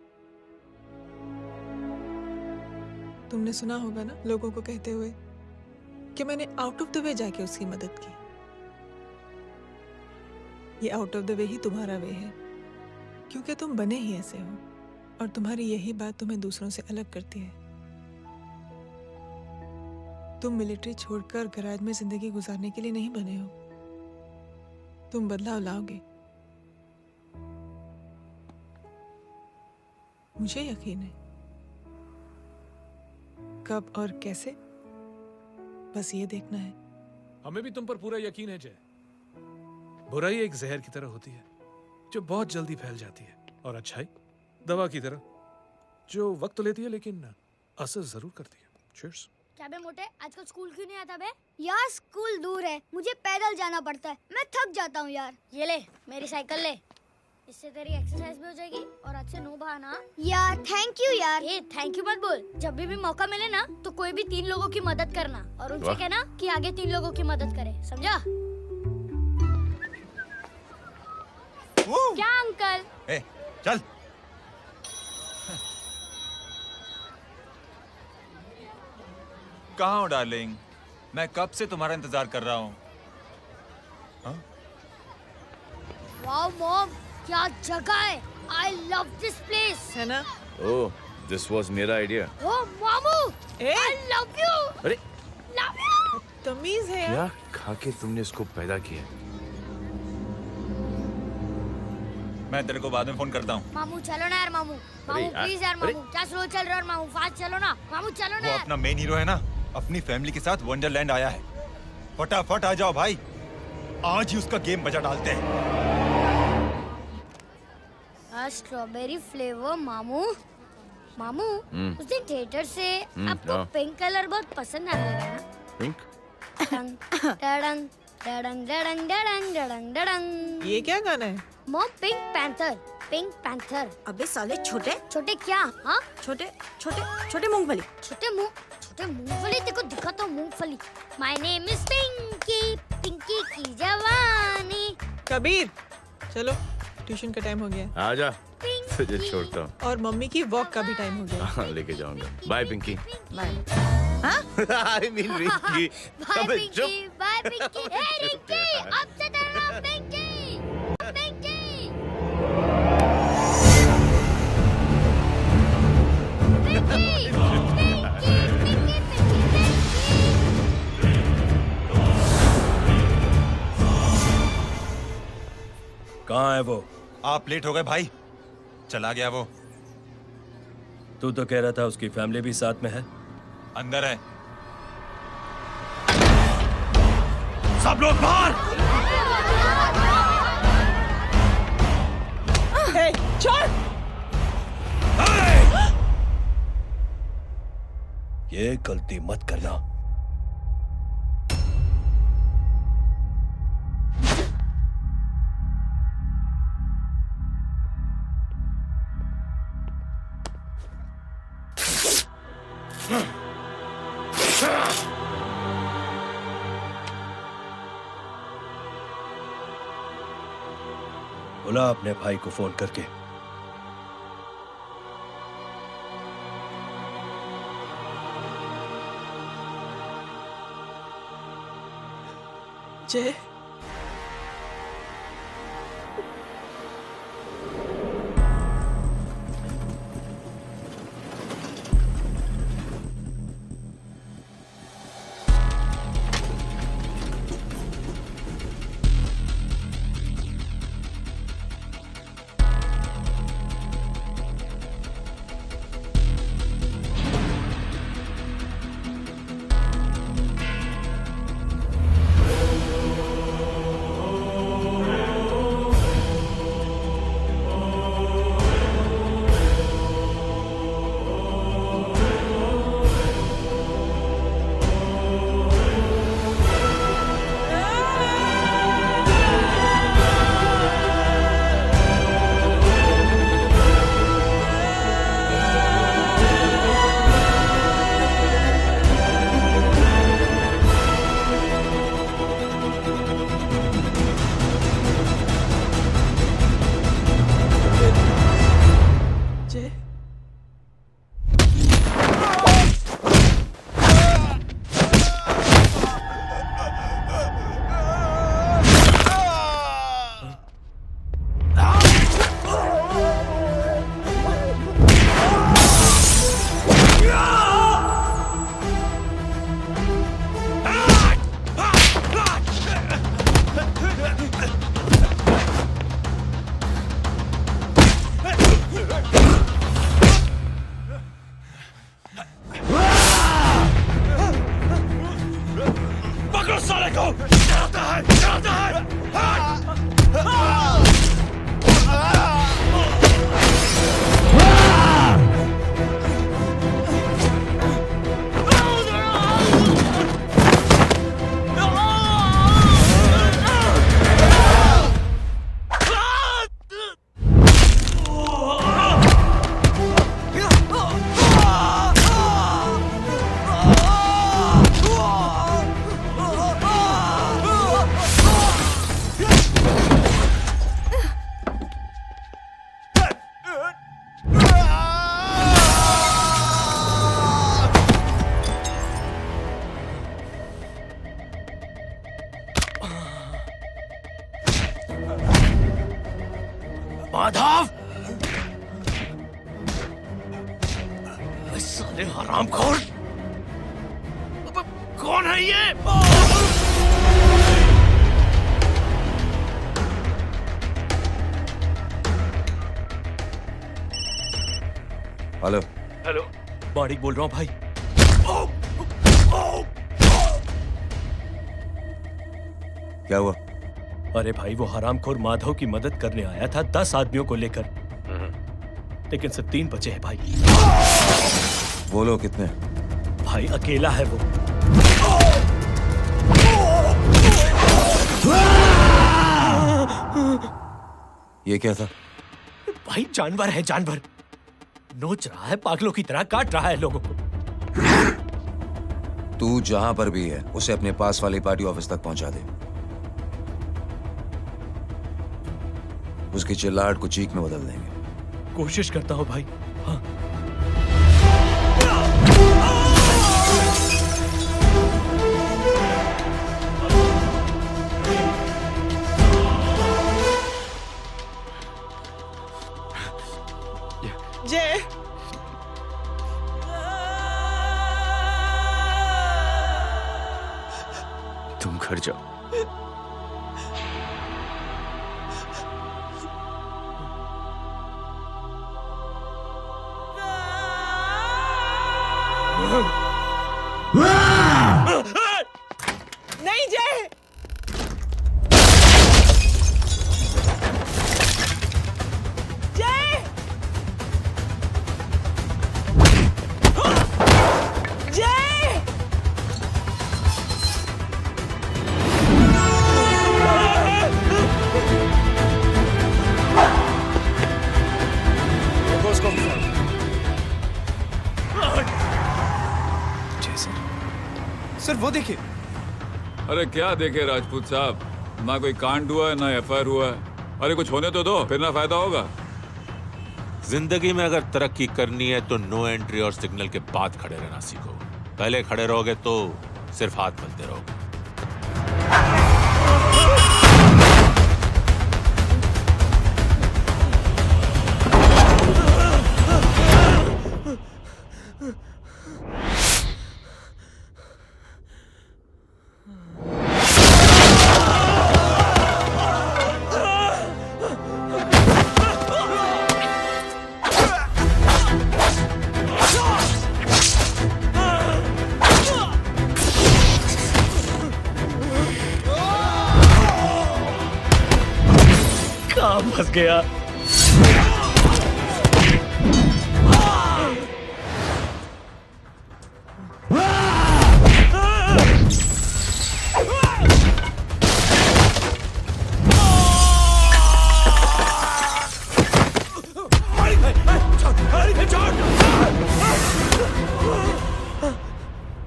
तुमने सुना होगा ना लोगों को कहते हुए कि मैंने आउट ऑफ द वे जाके उसकी मदद की। ये आउट ऑफ द वे ही तुम्हारा वे है, क्योंकि तुम बने ही ऐसे हो और तुम्हारी यही बात तुम्हें दूसरों से अलग करती है। तुम मिलिट्री छोड़कर गैराज में जिंदगी गुजारने के लिए नहीं बने हो। तुम बदलाव लाओगे, मुझे यकीन है। कब और कैसे, बस ये देखना है। हमें भी तुम पर पूरा यकीन है जय। बुराई एक जहर की तरह होती है जो बहुत जल्दी फैल जाती है, और अच्छाई दवा की तरह जो वक्त तो लेती है लेकिन असर जरूर करती है। चीयर्स। क्या बे मोटे, आजकल स्कूल क्यों नहीं आता बे? यार स्कूल दूर है, मुझे पैदल जाना पड़ता है, मैं थक जाता हूँ यार। ये ले मेरी साइकिल ले, इससे तेरी एक्सरसाइज भी हो जाएगी और अच्छे नो बहाना। यार थैंक यू यार। ए थैंक यू मत बोल, जब भी मौका मिले ना तो कोई भी 3 लोगों की मदद करना और उनसे कहना कि आगे 3 लोगों की मदद करे, समझा? क्या अंकल? ए, चल। कहाँ हो डार्लिंग? मैं कब से तुम्हारा इंतजार कर रहा हूँ। वाओ मॉम, क्या जगह है। I love this place. है ना? ओह, दिस वाज मेरा आइडिया। ओह मामू, I love you. अरे Love you. तमीज है यार। क्या खा के तुमने इसको पैदा किया? मैं तेरे को बाद में फोन करता हूँ। मामू चलो ना यार, मामू मामू यार, प्लीज यार, मामू क्या स्लो चल रहा है मामू, फास्ट चलो ना मामू, चलो ना वो यार। अपना मेन हीरो है ना, अपनी फैमिली के साथ वंडरलैंड आया है। फटाफट आ जाओ भाई, आज ही उसका गेम बजा डालते हैं। स्ट्रॉबेरी फ्लेवर मामू। मामू उस दिन थिएटर से आपको हाँ। पिंक कलर बहुत पसंद आया था ना? पिंक? डडंग डडंग डडंग डडंग डडंग डडंग डडंग। ये क्या गाना है? Mom pink panther, pink panther. अबे साले छोटे छोटे क्या? हाँ छोटे छोटे छोटे मूंगफली। छोटे मूंगफली, देखो दिखा तो मूंगफली। My name is Pinky, Pinky की जवानी। कबीर चलो, ट्यूशन का टाइम हो गया आजा, तुझे छोड़ता हूँ। और मम्मी की वॉक का भी टाइम हो गया। हाँ, लेके जाऊंगा। Bye Pinky. Bye. I mean Rinky. Bye Pinky, bye Pinky. Hey Rinky, अब से तेरा नाम पिंकी, पिंकी। कहाँ है वो? आप लेट हो गए भाई, चला गया वो। तू तो कह रहा था उसकी फैमिली भी साथ में है। अंदर है। सब लोग बाहर। छोड़। ये गलती मत करना। बुला अपने भाई को फोन करके। जय, माधव, साले हरामखोर, कौन है ये? हेलो। हेलो, माणिक बोल रहा हूँ भाई। क्या हुआ? अरे भाई, वो हरामखोर माधव की मदद करने आया था 10 आदमियों को लेकर, लेकिन सिर्फ 3 बचे हैं भाई। वो लोग कितने? भाई अकेला है वो। ये क्या था? भाई जानवर है, जानवर। नोच रहा है, पागलों की तरह काट रहा है लोगों को। तू जहां पर भी है उसे अपने पास वाली पार्टी ऑफिस तक पहुंचा दे। उसकी चिल्लाहट को चीख में बदल देंगे। कोशिश करता हूं भाई। हाँ। जय, तुम घर जाओ। नहीं जय, जय, जय। वो देखिए। अरे क्या देखे राजपूत साहब, ना कोई कांड हुआ है ना एफआईआर हुआ है। अरे कुछ होने तो दो, फिर ना फायदा होगा। जिंदगी में अगर तरक्की करनी है तो नो एंट्री और सिग्नल के बाद खड़े रहना सीखो। पहले खड़े रहोगे तो सिर्फ हाथ मलते रहोगे। फंस गया।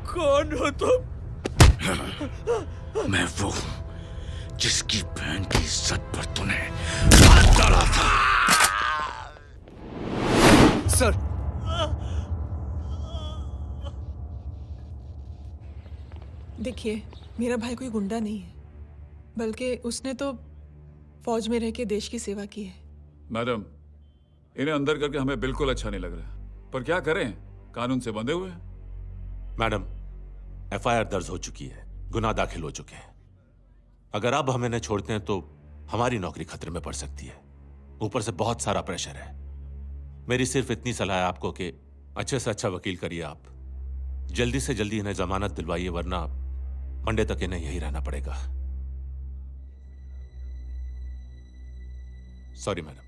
कौन हो तुम? मैं वो हूं जिसकी बहन की इज्जत पर तूने हाथ डाला था। सर, देखिए, मेरा भाई कोई गुंडा नहीं है, बल्कि उसने तो फौज में रह के देश की सेवा की है। मैडम, इन्हें अंदर करके हमें बिल्कुल अच्छा नहीं लग रहा, पर क्या करें, कानून से बंधे हुए हैं। मैडम, एफआईआर दर्ज हो चुकी है, गुनाह दाखिल हो चुके हैं। अगर अब हम इन्हें छोड़ते हैं तो हमारी नौकरी खतरे में पड़ सकती है। ऊपर से बहुत सारा प्रेशर है। मेरी सिर्फ इतनी सलाह है आपको कि अच्छे से अच्छा वकील करिए आप। जल्दी से जल्दी इन्हें जमानत दिलवाइए, वरना मंडे तक इन्हें यही रहना पड़ेगा। Sorry madam.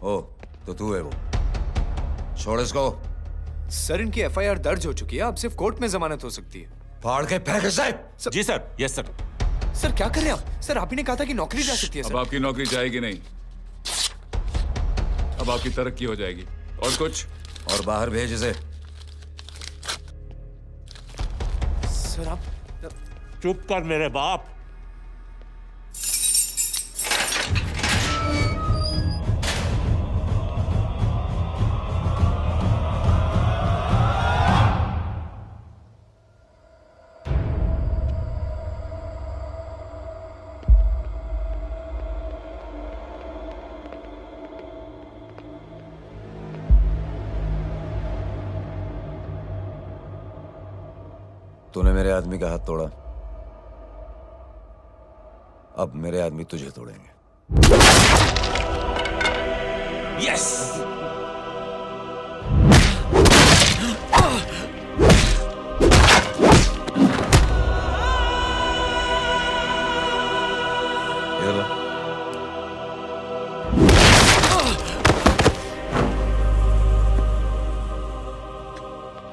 ओ, तो तू है वो? छोड़ इसको। सर, इनकी एफआईआर दर्ज हो चुकी है, अब सिर्फ कोर्ट में जमानत हो सकती है। फाड़ के फेंक इसे। जी सर। Yes sir. सर क्या कर रहे हैं आप? सर, आप ही ने कहा था कि नौकरी जा सकती है। अब आपकी नौकरी जाएगी नहीं, अब आपकी तरक्की हो जाएगी। और कुछ? और बाहर भेज इसे। सर आप चुप कर मेरे बाप। तूने मेरे आदमी का हाथ तोड़ा, अब मेरे आदमी तुझे तोड़ेंगे। यस।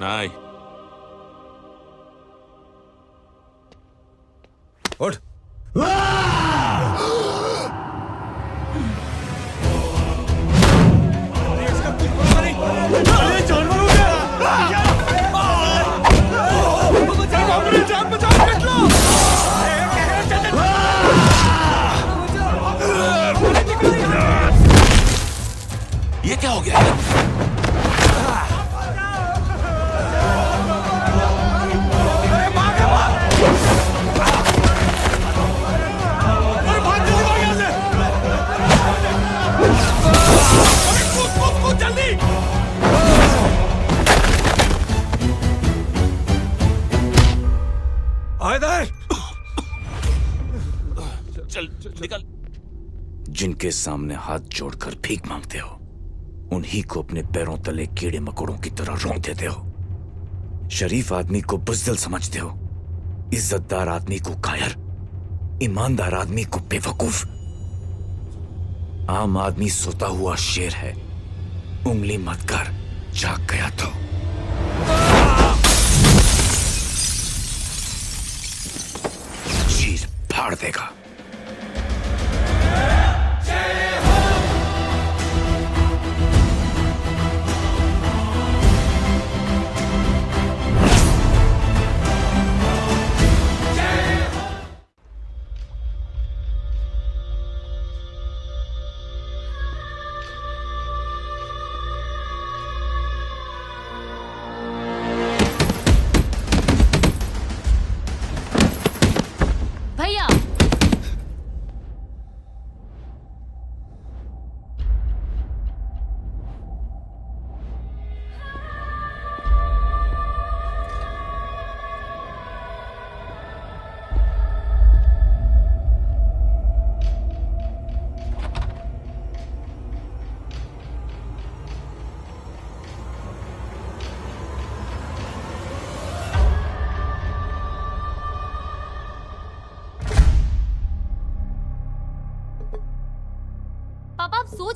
नहीं। उठ। ये क्या हो गया? चल निकल। जिनके सामने हाथ जोड़कर भीख मांगते हो, उन्हीं को अपने पैरों तले कीड़े मकोड़ों की तरह रोक देते हो। शरीफ आदमी को बुज़दिल समझते हो, इज्जतदार आदमी को कायर, ईमानदार आदमी को बेवकूफ। आम आदमी सोता हुआ शेर है, उंगली मत कर, जाग गया तो। चीर फाड़ देगा। जय हो।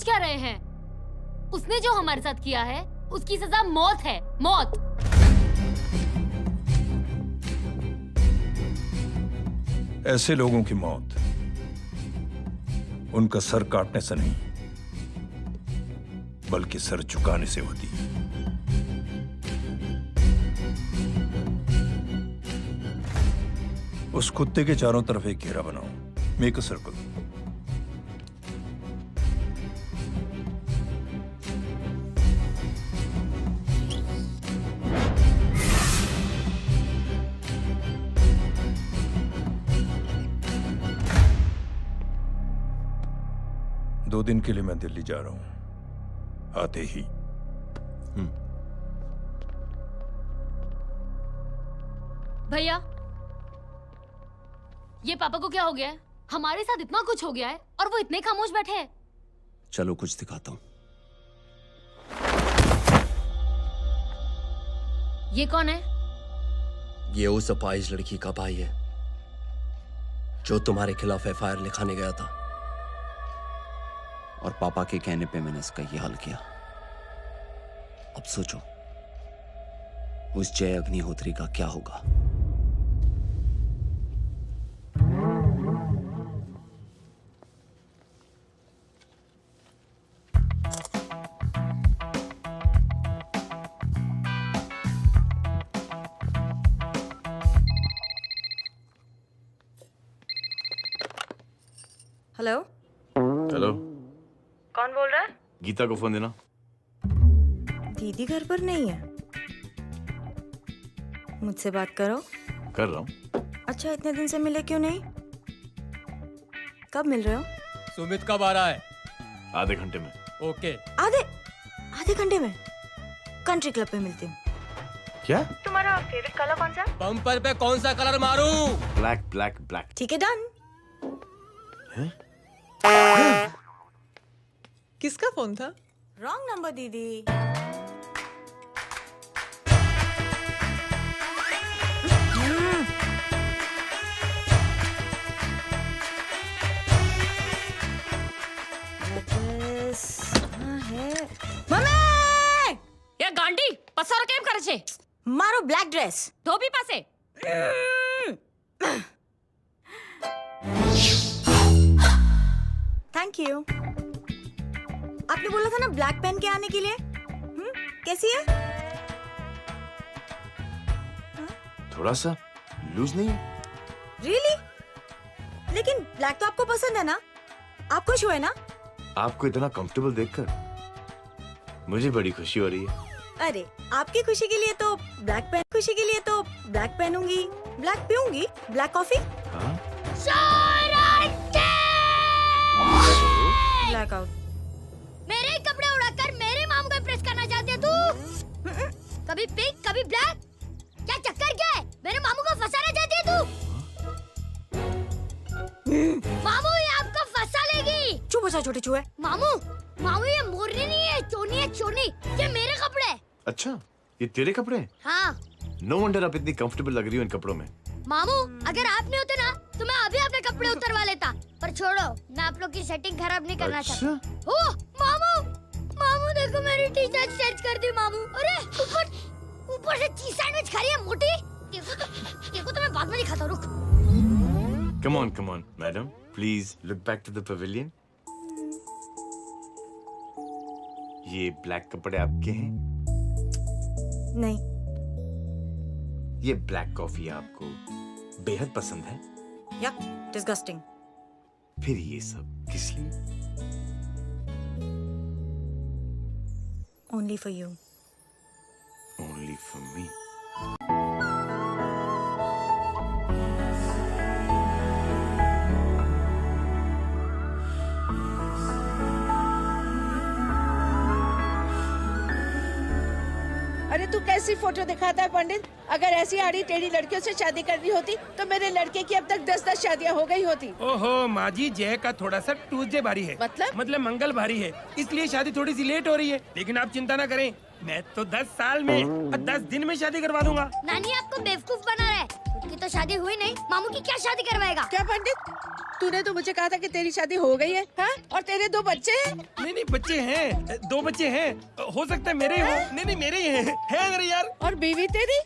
क्या रहे हैं? उसने जो हमारे साथ किया है उसकी सजा मौत है, मौत। ऐसे लोगों की मौत उनका सर काटने से नहीं बल्कि सर झुकाने से होती है। उस कुत्ते के चारों तरफ एक घेरा बनाओ, मेक अ सर्कल। दो दिन के लिए मैं दिल्ली जा रहा हूं, आते ही। भैया, ये पापा को क्या हो गया है? हमारे साथ इतना कुछ हो गया है और वो इतने खामोश बैठे हैं। चलो कुछ दिखाता हूं। ये कौन है? ये उस अपाहिज लड़की का भाई है जो तुम्हारे खिलाफ एफआईआर लिखाने गया था, और पापा के कहने पे मैंने इसका ये हाल किया। अब सोचो उस जय अग्निहोत्री का क्या होगा। हेलो। हेलो, कौन बोल रहा है? गीता को फोन देना। दीदी घर पर नहीं है। मुझसे बात करो। कर रहा हूँ। अच्छा, इतने दिन से मिले क्यों नहीं? कब मिल रहे हो? सुमित कब आ रहा है? आधे घंटे में। ओके। आधे घंटे में कंट्री क्लब पे मिलती हूँ। क्या? तुम्हारा फेवरेट कलर कौन सा? बम्पर पे कौन सा कलर मारूं? Black black black. ठीक है, डन। किसका फोन था? रॉन्ग नंबर दीदी। ये गांडी पसार केम करे छे? मारो ब्लैक ड्रेस। धोबी पासे। Thank you. आपने बोला था ना ब्लैक पेन के आने के लिए। कैसी है? थोड़ा सा लूज नहीं है? रियली? लेकिन ब्लैक तो आपको पसंद है ना? आप खुश हुए ना? आपको इतना कंफर्टेबल देखकर मुझे बड़ी खुशी हो रही है। अरे, आपकी खुशी के लिए तो ब्लैक पेन, खुशी के लिए तो ब्लैक पहनूंगी, ब्लैक पीऊंगी, ब्लैक कॉफी। Black out. मेरे कपड़े उड़ाकर मेरे मामू को इम्प्रेस करना चाहती है तू? कभी पिंक, कभी ब्लैक। क्या चक्कर क्या है? मेरे मामू को फंसाना चाहती है तू? मामू, ये आपको फंसा लेगी। चुप हो जा छोटे चूहे। मामू, मामू ये मोरनी नहीं है, चोनी है, चोनी। ये मेरे कपड़े हैं। अच्छा, ये तेरे कपड़े हैं? हाँ। नो वंडर आप इतनी कंफर्टेबल लग रही हो इन कपड़ों में। मामू, अगर आप नहीं होते ना तो मैं अभी अपने कपड़े उतरवा लेता। पर छोड़ो, मैं आप लोग की सेटिंग खराब नहीं करना चाहता। ओह, मामू, मामू देखो मेरी टी शर्ट चेंज कर दी मामू। अरे ऊपर से चीज सैंडविच खा रही है मोटी। देखो तो मैं बाद में दिखाता हूँ, रुक। Come on, madam. Please look back to the pavilion. ये ब्लैक कपड़े आपके हैं? नहीं। ये ब्लैक कॉफी आपको बेहद पसंद है? यक, डिस्गस्टिंग। फिर ये सब किस लिए? Only for you. Only for me. अरे तू कैसी फोटो दिखाता है पंडित? अगर ऐसी आड़ी टेढ़ी लड़कियों से शादी करनी होती तो मेरे लड़के की अब तक 10-10 शादियां हो गई होती। ओहो माँ जी, जय का थोड़ा सा ट्यूसडे भारी है। मतलब मंगल भारी है, इसलिए शादी थोड़ी सी लेट हो रही है। लेकिन आप चिंता ना करें, मैं तो 10 साल में और 10 दिन में शादी करवा दूंगा। नानी आपको बेवकूफ बना रहा है। खुद की तो शादी हुई नहीं, मामू की क्या शादी करवाएगा? क्या पंडित? तूने तो मुझे कहा था कि तेरी शादी हो गई है, हाँ? और तेरे 2 बच्चे हैं? नहीं बच्चे हैं, 2 बच्चे हैं। हो सकता है मेरे हो। नहीं मेरे ही हैं। है मेरे यार। और बीवी तेरी?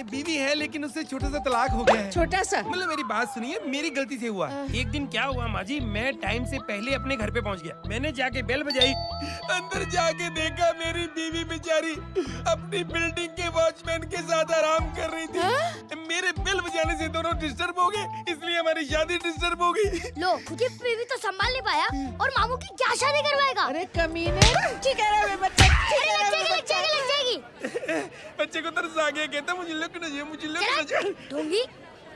बीवी है लेकिन उससे छोटा सा तलाक हो गया है। छोटा सा? मतलब मेरी बात सुनिए, मेरी गलती से हुआ। एक दिन क्या हुआ माँ जी, मैं टाइम से पहले अपने घर पे पहुँच गया। मैंने जाके बेल बजाई, अंदर जाके देखा मेरी बीवी बेचारी अपनी बिल्डिंग के वॉचमैन के साथ आराम कर रही थी। मेरे बेल बजाने से दोनों डिस्टर्ब हो गए, इसलिए हमारी शादी डिस्टर्ब हो गई। लो, तुझे बीवी तो संभाल नहीं पाया और मामू की क्या शादी करवाएगा? अरे कमीने, ठीक कह रहा है बच्चा, ठीक कह रहा है बच्चा। लग जाएगी। बच्चे को तरस आ गया, कहता मुझे लगना चाहिए, मुझे लगना चाहिए। ढोंगी,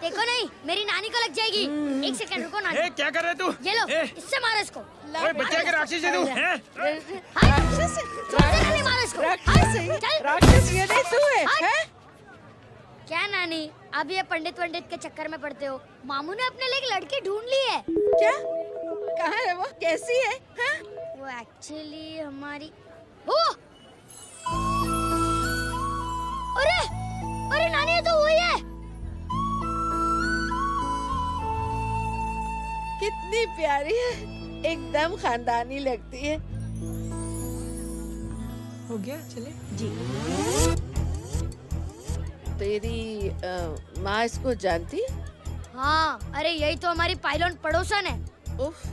देखो नहीं, मेरी नानी को लग जाएगी। 1 सेकंड रुको नानी। क्या कर रहे तू? ये लो, इससे मारो इसको। ओए बच्चा के राक्षस है तू, हैं? राक्षस? मारो इसको। राक्षस ये नहीं तू है, हैं? क्या नानी, अब ये पंडित के चक्कर में पड़ते हो? मामू ने अपने लिए एक लड़की ढूंढ ली है। क्या? कहाँ है वो? कैसी है? हाँ? वो एक्चुअली हमारी अरे नानी, ये तो वही है। कितनी प्यारी है, एकदम खानदानी लगती है। हो गया, चले जी। तेरी माँ इसको जानती? हाँ, अरे यही तो हमारी पायलट पड़ोसन है। उफ,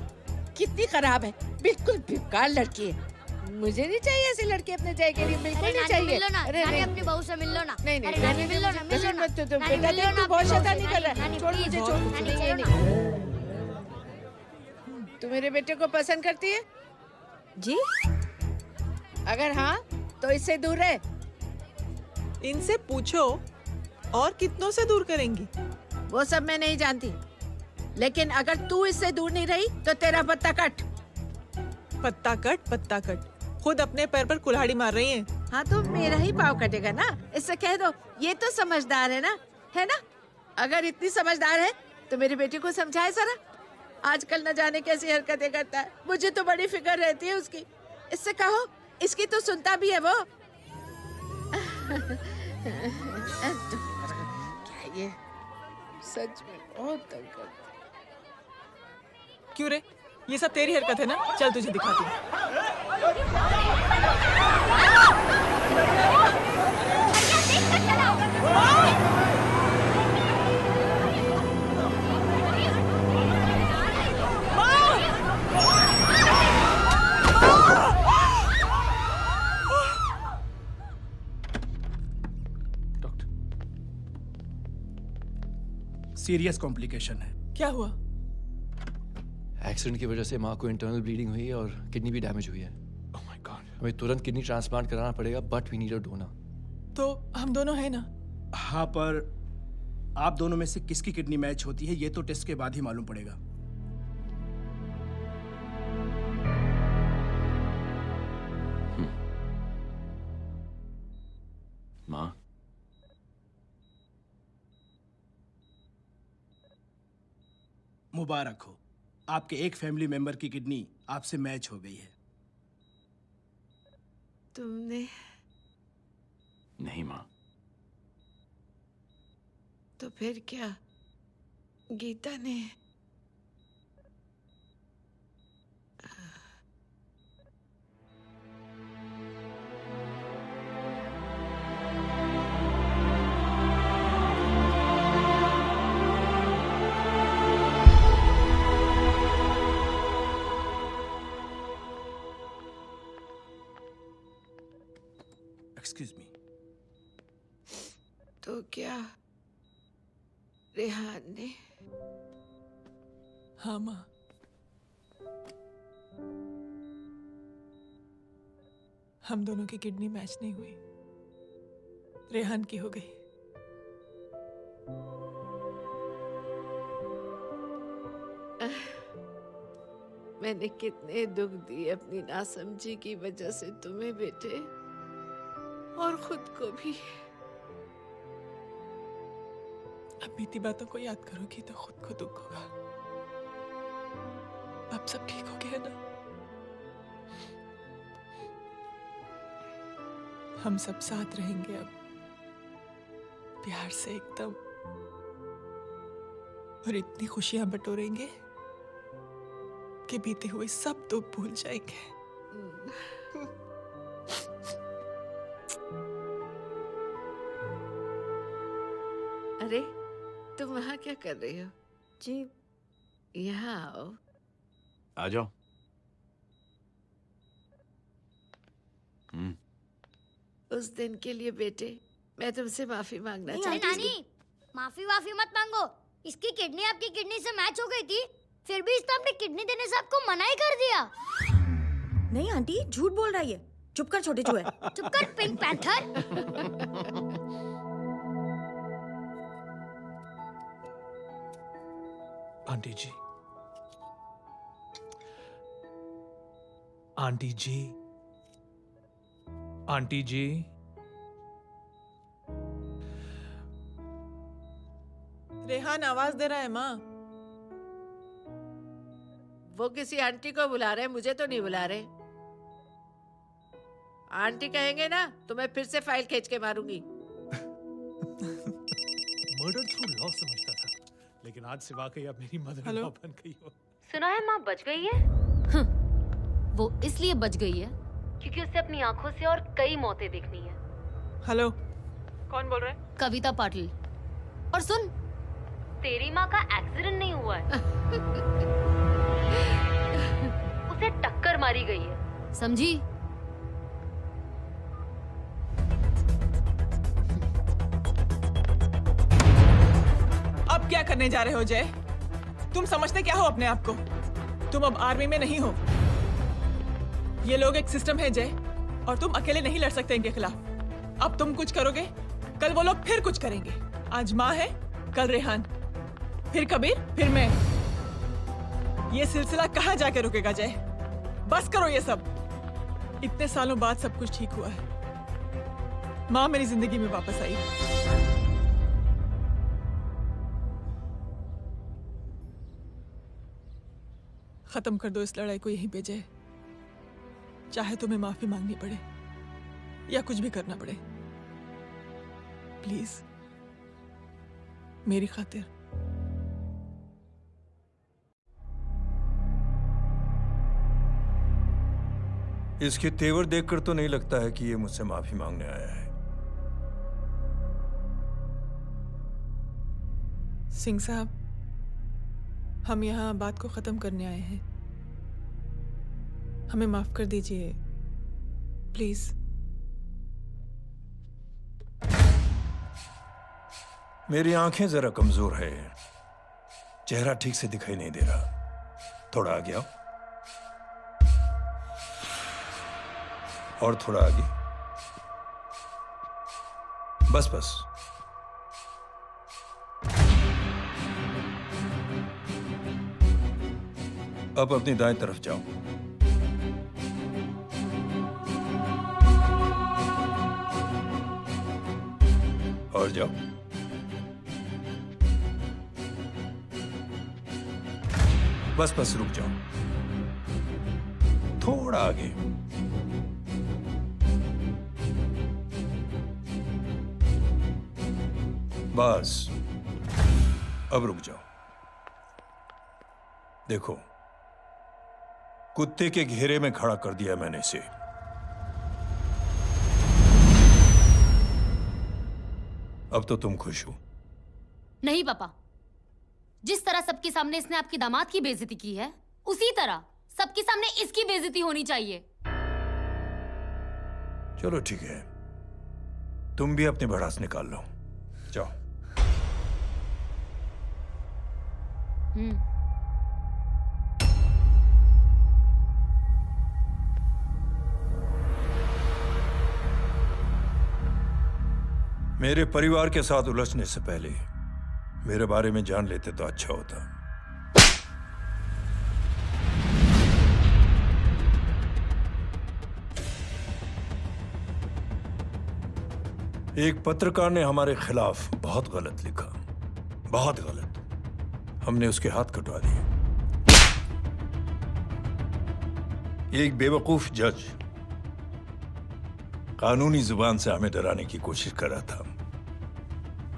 कितनी खराब है, बिल्कुल बेकार लड़की है। मुझे नहीं चाहिए ऐसी लड़की अपने जय के लिए, बिल्कुल नहीं चाहिए। मिल लो ना, नानी अपनी बहू से मिल लो ना। नहीं अरे नानी मिल लो ना, मिल लो ना। बेटा देख, तू बहुत शैतानी कर रहा है। छोड़ मुझे, छोड़। नहीं। तू मेरे बेटे को पसंद करती है? जी। अगर हाँ, तो इससे दूर रहे। इनसे पूछो, और कितनों से दूर करेंगी? वो सब मैं नहीं जानती, लेकिन अगर तू इससे दूर नहीं रही तो तेरा पत्ता कट। पत्ता कट। खुद अपने पैर पर कुल्हाड़ी मार रही हैं। हाँ, तो मेरा ही पाँव कटेगा ना। इससे कह दो, ये तो समझदार है ना, है ना? अगर इतनी समझदार है तो मेरी बेटी को समझाए जरा। आजकल न जाने कैसी हरकतें करता है, मुझे तो बड़ी फिक्र रहती है उसकी। इससे कहो, इसकी तो सुनता भी है वो। क्या ये सच में बहुत तंग करता है। क्यों रे, ये सब तेरी हरकत है ना? चल तुझे दिखाती हूँ। सीरियस कॉम्प्लिकेशन है। क्या हुआ? एक्सीडेंट की वजह से माँ को इंटरनल ब्लीडिंग हुई है और किडनी भी डैमेज हुई है। Oh my god. हमें तुरंत किडनी ट्रांसप्लांट कराना पड़ेगा, but we need a donor. तो हम दोनों हैं ना? हाँ, पर आप दोनों में से किसकी किडनी मैच होती है ये तो टेस्ट के बाद ही मालूम पड़ेगा। माँ, मुबारक हो, आपके एक फैमिली मेंबर की किडनी आपसे मैच हो गई है। तुमने? नहीं माँ। तो फिर क्या? गीता ने? Excuse me. तो क्या रेहान ने? हाँ माँ। हम दोनों की किडनी मैच नहीं हुई, रेहान की हो गई। मैंने कितने दुख दिए अपनी नासमझी की वजह से तुम्हें बेटे, और खुद को भी। अब बीती बातों को याद करोगी तो खुद को दुख होगा। अब सब ठीक हो गया ना? हम सब साथ रहेंगे अब, प्यार से एकदम, और इतनी खुशियां बटोरेंगे के बीते हुए सब दुख भूल जाएंगे। अरे तुम वहाँ क्या कर रही हो? जी यहाँ आओ। आ जाओ। उस दिन के लिए बेटे मैं तुमसे माफी मांगना नहीं, चाहती हूँ। नानी माफी वाफी मत मांगो। इसकी किडनी आपकी किडनी से मैच हो गई थी, फिर भी इसने अपनी किडनी देने से आपको मना ही कर दिया। नहीं आंटी, झूठ बोल रही है। चुप कर छोटे चूहे। चुप कर पिंक पैंथर। आंटी जी, आंटी जी, आंटी जी, रेहान आवाज दे रहा है माँ। वो किसी आंटी को बुला रहे हैं, मुझे तो नहीं बुला रहे। आंटी कहेंगे ना तो मैं फिर से फाइल खींच के मारूंगी। मर्डर थ्रू लॉ समझता था, लेकिन आज से वाकई अब मेरी मदर इन लॉ बन गई हो। सुना है माँ बच गई है। वो इसलिए बच गई है क्योंकि उसे अपनी आंखों से और कई मौतें देखनी है। हेलो, कौन बोल रहा है? कविता पाटिल। और सुन, तेरी माँ का एक्सीडेंट नहीं हुआ है, उसे टक्कर मारी गई है, समझी? अब क्या करने जा रहे हो जय? तुम समझते क्या हो अपने आप को? तुम अब आर्मी में नहीं हो। ये लोग एक सिस्टम है जय, और तुम अकेले नहीं लड़ सकते इनके खिलाफ। अब तुम कुछ करोगे, कल वो लोग फिर कुछ करेंगे। आज माँ है, कल रेहान, फिर कबीर, फिर मैं। ये सिलसिला कहाँ जाके रुकेगा जय? बस करो ये सब। इतने सालों बाद सब कुछ ठीक हुआ है। माँ मेरी जिंदगी में वापस आई। खत्म कर दो इस लड़ाई को यहीं पे जय। चाहे तुम्हें माफी मांगनी पड़े या कुछ भी करना पड़े, प्लीज मेरी खातिर। इसके तेवर देखकर तो नहीं लगता है कि ये मुझसे माफी मांगने आया है। सिंह साहब, हम यहाँ बात को खत्म करने आए हैं। हमें माफ कर दीजिए प्लीज। मेरी आंखें जरा कमजोर है, चेहरा ठीक से दिखाई नहीं दे रहा। थोड़ा आगे आओ, और थोड़ा आगे। बस बस। अब अपनी दाएं तरफ जाओ। और जाओ। बस बस रुक जाओ, थोड़ा आगे। बस अब रुक जाओ। देखो, कुत्ते के घेरे में खड़ा कर दिया मैंने इसे। अब तो तुम खुश हो? नहीं पापा, जिस तरह सबके सामने इसने आपकी दामाद की बेइज्जती की है, उसी तरह सबके सामने इसकी बेइज्जती होनी चाहिए। चलो ठीक है, तुम भी अपनी भड़ास निकाल लो। जाओ। मेरे परिवार के साथ उलझने से पहले मेरे बारे में जान लेते तो अच्छा होता। एक पत्रकार ने हमारे खिलाफ बहुत गलत लिखा, बहुत गलत। हमने उसके हाथ कटवा दिए। एक बेवकूफ जज कानूनी जुबान से हमें डराने की कोशिश कर रहा था।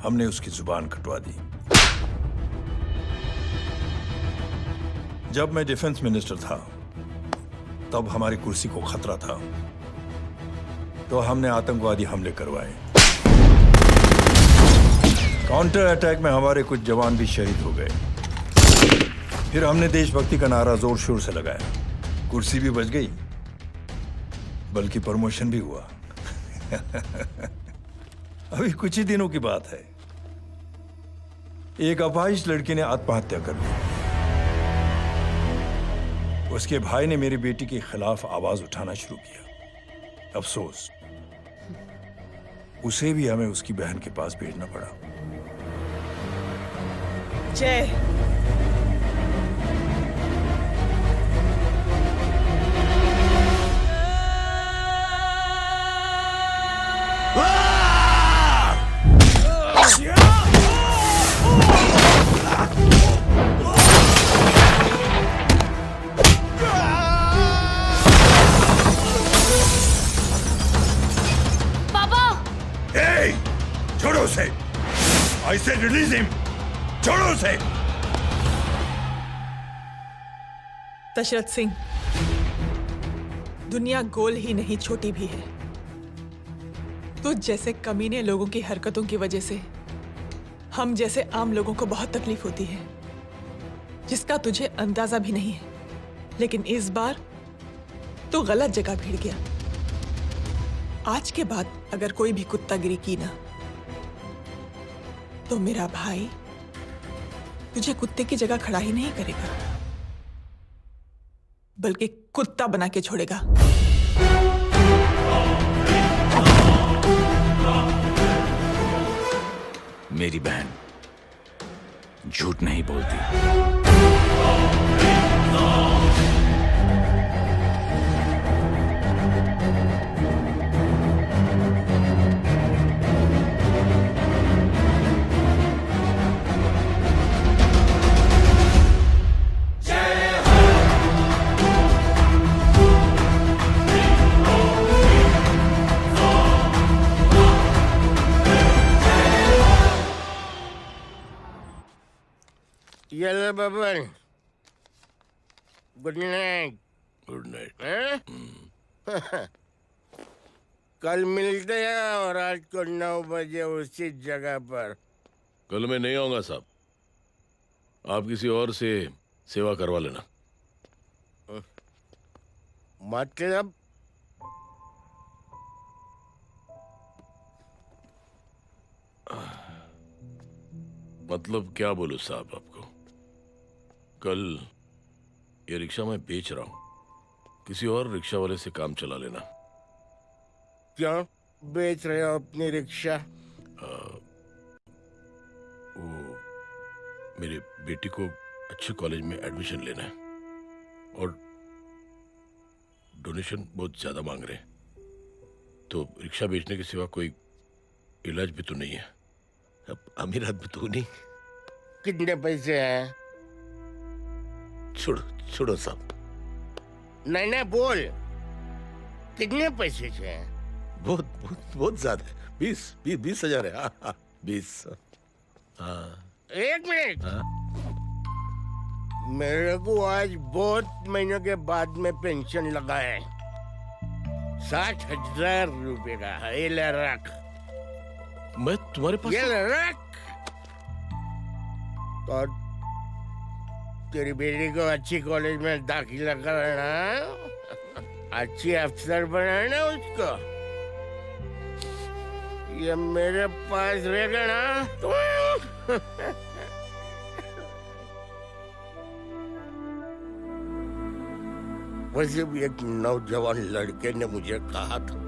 हमने उसकी जुबान कटवा दी। जब मैं डिफेंस मिनिस्टर था तब हमारी कुर्सी को खतरा था, तो हमने आतंकवादी हमले करवाए। काउंटर अटैक में हमारे कुछ जवान भी शहीद हो गए। फिर हमने देशभक्ति का नारा जोर शोर से लगाया। कुर्सी भी बच गई, बल्कि प्रमोशन भी हुआ। अभी कुछ ही दिनों की बात है, एक अपाहिज लड़की ने आत्महत्या कर ली। उसके भाई ने मेरी बेटी के खिलाफ आवाज उठाना शुरू किया। अफसोस, उसे भी हमें उसकी बहन के पास भेजना पड़ा। जय, छोड़ो उसे! I said release him! छोड़ो उसे! दशरथ सिंह, दुनिया गोल ही नहीं छोटी भी है। तुझ जैसे कमीने लोगों की हरकतों की वजह से हम जैसे आम लोगों को बहुत तकलीफ होती है, जिसका तुझे अंदाजा भी नहीं है। लेकिन इस बार तू गलत जगह भिड़ गया। आज के बाद अगर कोई भी कुत्तागिरी की ना, तो मेरा भाई तुझे कुत्ते की जगह खड़ा ही नहीं करेगा, बल्कि कुत्ता बना के छोड़ेगा। मेरी बहन झूठ नहीं बोलती। Yellow bubble. Good night. Good night. कल मिलते हैं और रात को 9 बजे उसी जगह पर। कल मैं नहीं आऊंगा साहब, आप किसी और से सेवा करवा लेना। मतलब? मतलब क्या बोलूं साहब आपको, कल ये रिक्शा मैं बेच रहा हूं, किसी और रिक्शा वाले से काम चला लेना। क्यों बेच रहे हो अपनी रिक्शा? वो मेरी बेटी को अच्छे कॉलेज में एडमिशन लेना है और डोनेशन बहुत ज्यादा मांग रहे हैं, तो रिक्शा बेचने के सिवा कोई इलाज भी तो नहीं है। अब अमीर आदमी तो नहीं। कितने पैसे हैं? छोड़ो छोड़ो साहब। नहीं नहीं बोल, कितने पैसे हैं? बहुत बहुत बहुत ज्यादा है। 20 हजार है। 20। हाँ। 1 मिनट। मेरे को आज बहुत महीनों के बाद में पेंशन लगा है, 60,000 रुपए का। ये ले रख। मैं तुम्हारे पास? ये ले रख। और तेरी बेटी को अच्छी कॉलेज में दाखिला कराना, अच्छी अफसर बनाना उसको। ये मेरे पास रहेगा ना तो वैसे भी एक नौजवान लड़के ने मुझे कहा था,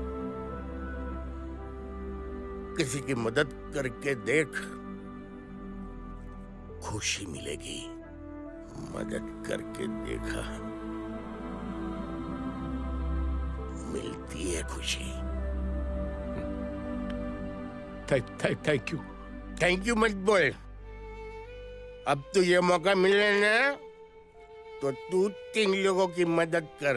किसी की मदद करके देख, खुशी मिलेगी। मदद करके देखा, मिलती है खुशी। Thank you. थैंक यू मत बोल। अब तो ये मौका मिले ना, तो तू 3 लोगों की मदद कर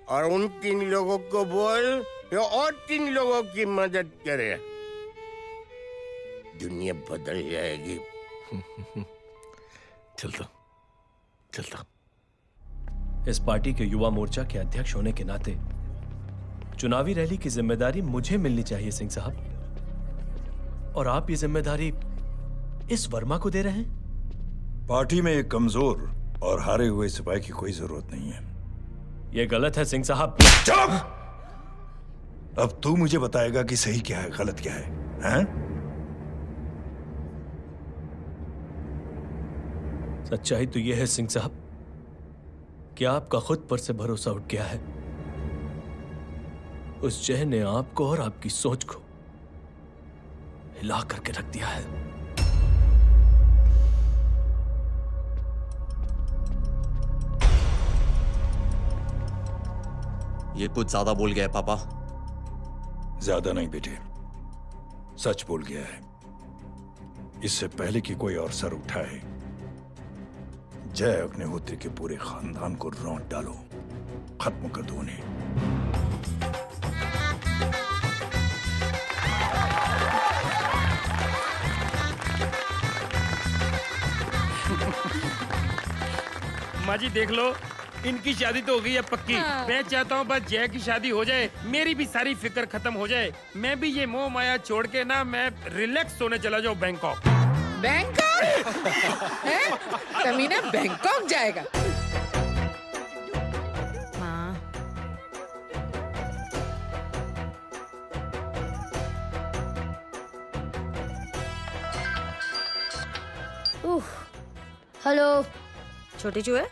और उन 3 लोगों को बोल जो और 3 लोगों की मदद करे। दुनिया बदल जाएगी। चलता। चलता। इस पार्टी के युवा मोर्चा के अध्यक्ष होने के नाते चुनावी रैली की जिम्मेदारी मुझे मिलनी चाहिए सिंह साहब, और आप ये जिम्मेदारी इस वर्मा को दे रहे हैं। पार्टी में एक कमजोर और हारे हुए सिपाही की कोई जरूरत नहीं है। यह गलत है सिंह साहब। चुप! अब तू मुझे बताएगा कि सही क्या है, गलत क्या है, हैं? सच्चाई तो यह है सिंह साहब कि आपका खुद पर से भरोसा उठ गया है। उस जय ने आपको और आपकी सोच को हिला करके रख दिया है। ये कुछ ज्यादा बोल गया है पापा। ज्यादा नहीं बेटे, सच बोल गया है। इससे पहले कि कोई और सर उठाए, जय अग्निहोत्री के पूरे खानदान को रौंद डालो, खत्म कर दो उन्हें। माँ जी देख लो, इनकी शादी तो हो गई है पक्की। हाँ। मैं चाहता हूँ बस जय की शादी हो जाए, मेरी भी सारी फिक्र खत्म हो जाए। मैं भी ये मोह माया छोड़ के ना मैं रिलैक्स होने चला जाऊँ बैंकॉक। बैंकॉक? हैं? कमीना बैंकॉक जाएगा? माँ, हेलो। छोटे चूहे,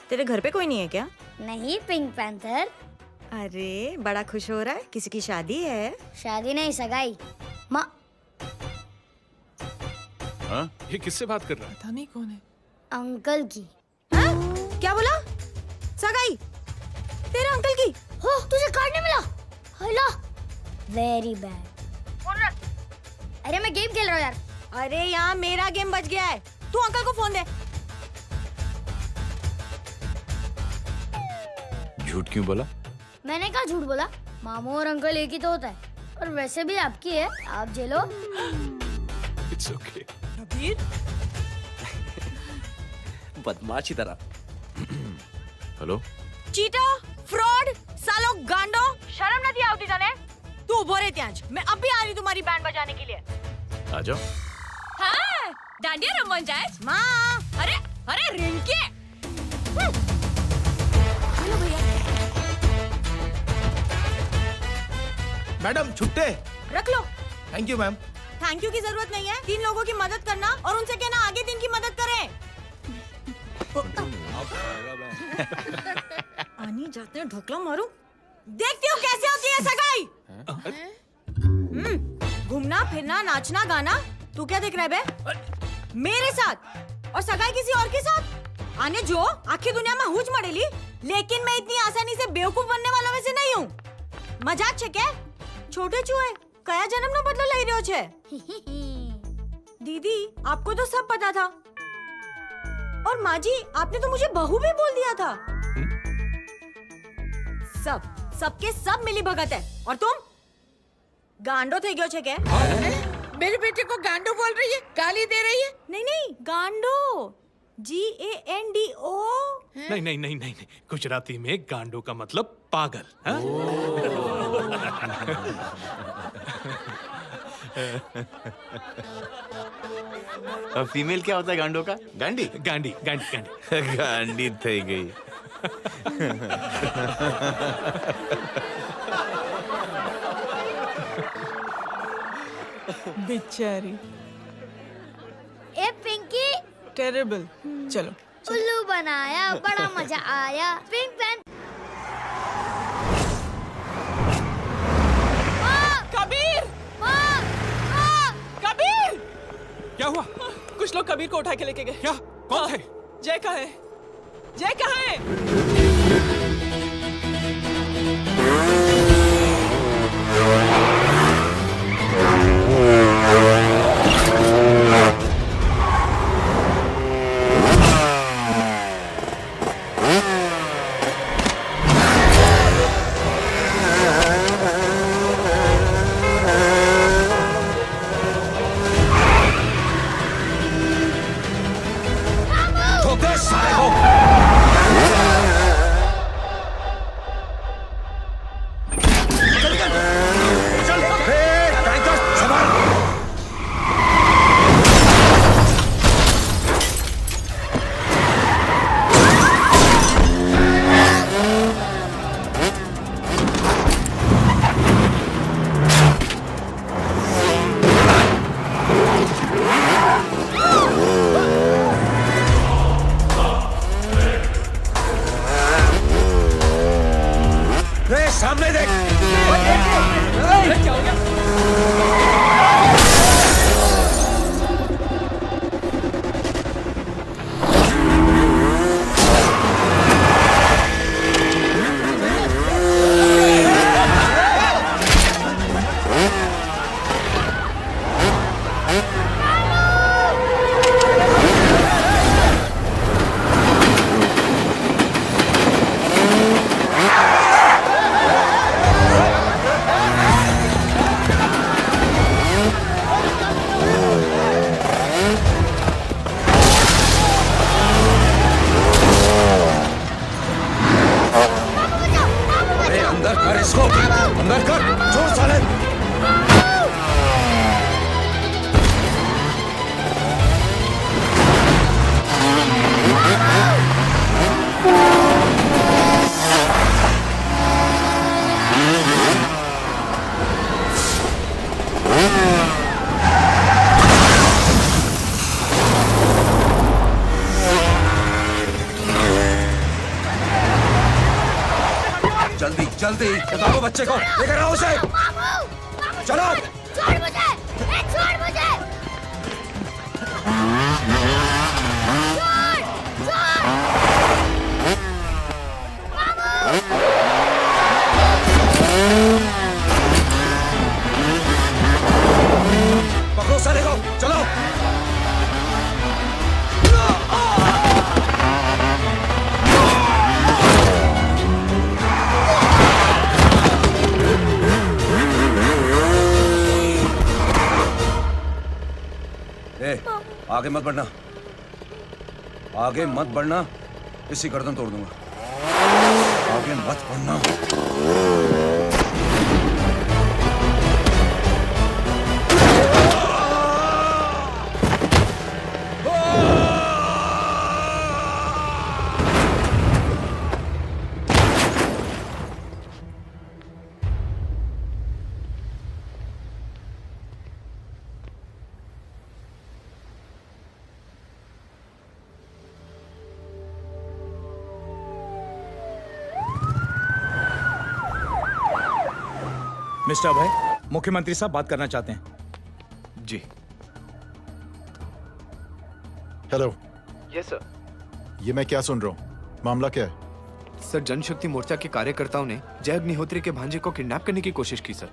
तेरे घर पे कोई नहीं है क्या? नहीं, पिंक पैंथर। अरे बड़ा खुश हो रहा है, किसी की शादी है? शादी नहीं, सगाई। माँ, हाँ? ये किससे बात कर रहा है? पता नहीं कौन है। अंकल की। क्या बोला? सगाई? तेरे अंकल की? हो, तुझे कार्ड नहीं मिला? Hello, very bad. फोन रख। अरे मैं गेम खेल रहा हूँ यार। अरे यहाँ मेरा गेम बच गया है, तू अंकल को फोन दे। झूठ क्यों बोला? मैंने कहा झूठ बोला? मामू और अंकल एक ही तो होता है, और वैसे भी आपकी है, आप झेलो। It's okay. कबीर, बदमाशी तरह। हेलो, चीटा, फ्रॉड, सालो गांडो, शर्म नहीं आती जाने? तू उभो रे त्याज, मैं अब भी आ रही तुम्हारी बैंड बजाने के लिए। आ जाओ। हाँ, डांडिया रमन जाए? माँ, अरे अरे रिंकी। हेलो भैया। मैडम छुट्टे। रख लो। Thank you ma'am. Thank you की जरूरत नहीं है, 3 लोगों की मदद करना और उनसे कहना आगे दिन की मदद करें। आनी जाते हैं ढोकला मारूं। देखती हूँ कैसे होती है सगाई। घूमना फिरना नाचना गाना, तू क्या देख रहा है बे? मेरे साथ और सगाई किसी और के साथ? आने जो आखिर दुनिया में हुज मड़ेली, लेकिन मैं इतनी आसानी से बेवकूफ बनने वालों में से नहीं हूँ। मजाक छे क्या? छोटे चूहे कया जन्म नो बदलो लई रह्यो छे? दीदी आपको तो सब पता था, और माँ जी आपने तो मुझे बहू भी बोल दिया था। सबके सब मिली भगत है, और तुम गांडो थे गयो छे क्या? मेरे बेटे को गांडो बोल रही है, गाली दे रही है? नहीं नहीं, गांडो, GANDO। नहीं नहीं नहीं नहीं, गुजराती में गांडो का मतलब पागल। हाँ? और फीमेल क्या होता है गांडो का? गांडी? गांडी गांडी गांडी गांडी थई गई। बेचारी। ए पिंकी, टेरेबल। चलो उल्लू बनाया, बड़ा मजा आया। Pink panther. कबीर! कबीर! क्या हुआ? कुछ लोग कबीर को उठा के लेके गए। क्या? कौन थे? जय कहाँ है? जय कहाँ है? ठोकर साले को। अंदर कर, छोड़ साले। जल्दी जल्दी बताओ बच्चे को, लेकर आओ उसे। चलो। छोड़ मुझे, छोड़ मुझे। पकड़ो साले को, चलो। आगे मत बढ़ना, आगे मत बढ़ना, इसी गर्दन तोड़ दूंगा। आगे मत बढ़ना। मिस्टर अभय, मुख्यमंत्री साहब बात करना चाहते हैं। जी। हेलो। Yes sir. ये मैं क्या सुन रहा हूँ? मामला क्या है? सर, जनशक्ति मोर्चा के कार्यकर्ताओं ने जय अग्निहोत्री के भांजे को किडनैप करने की कोशिश की सर।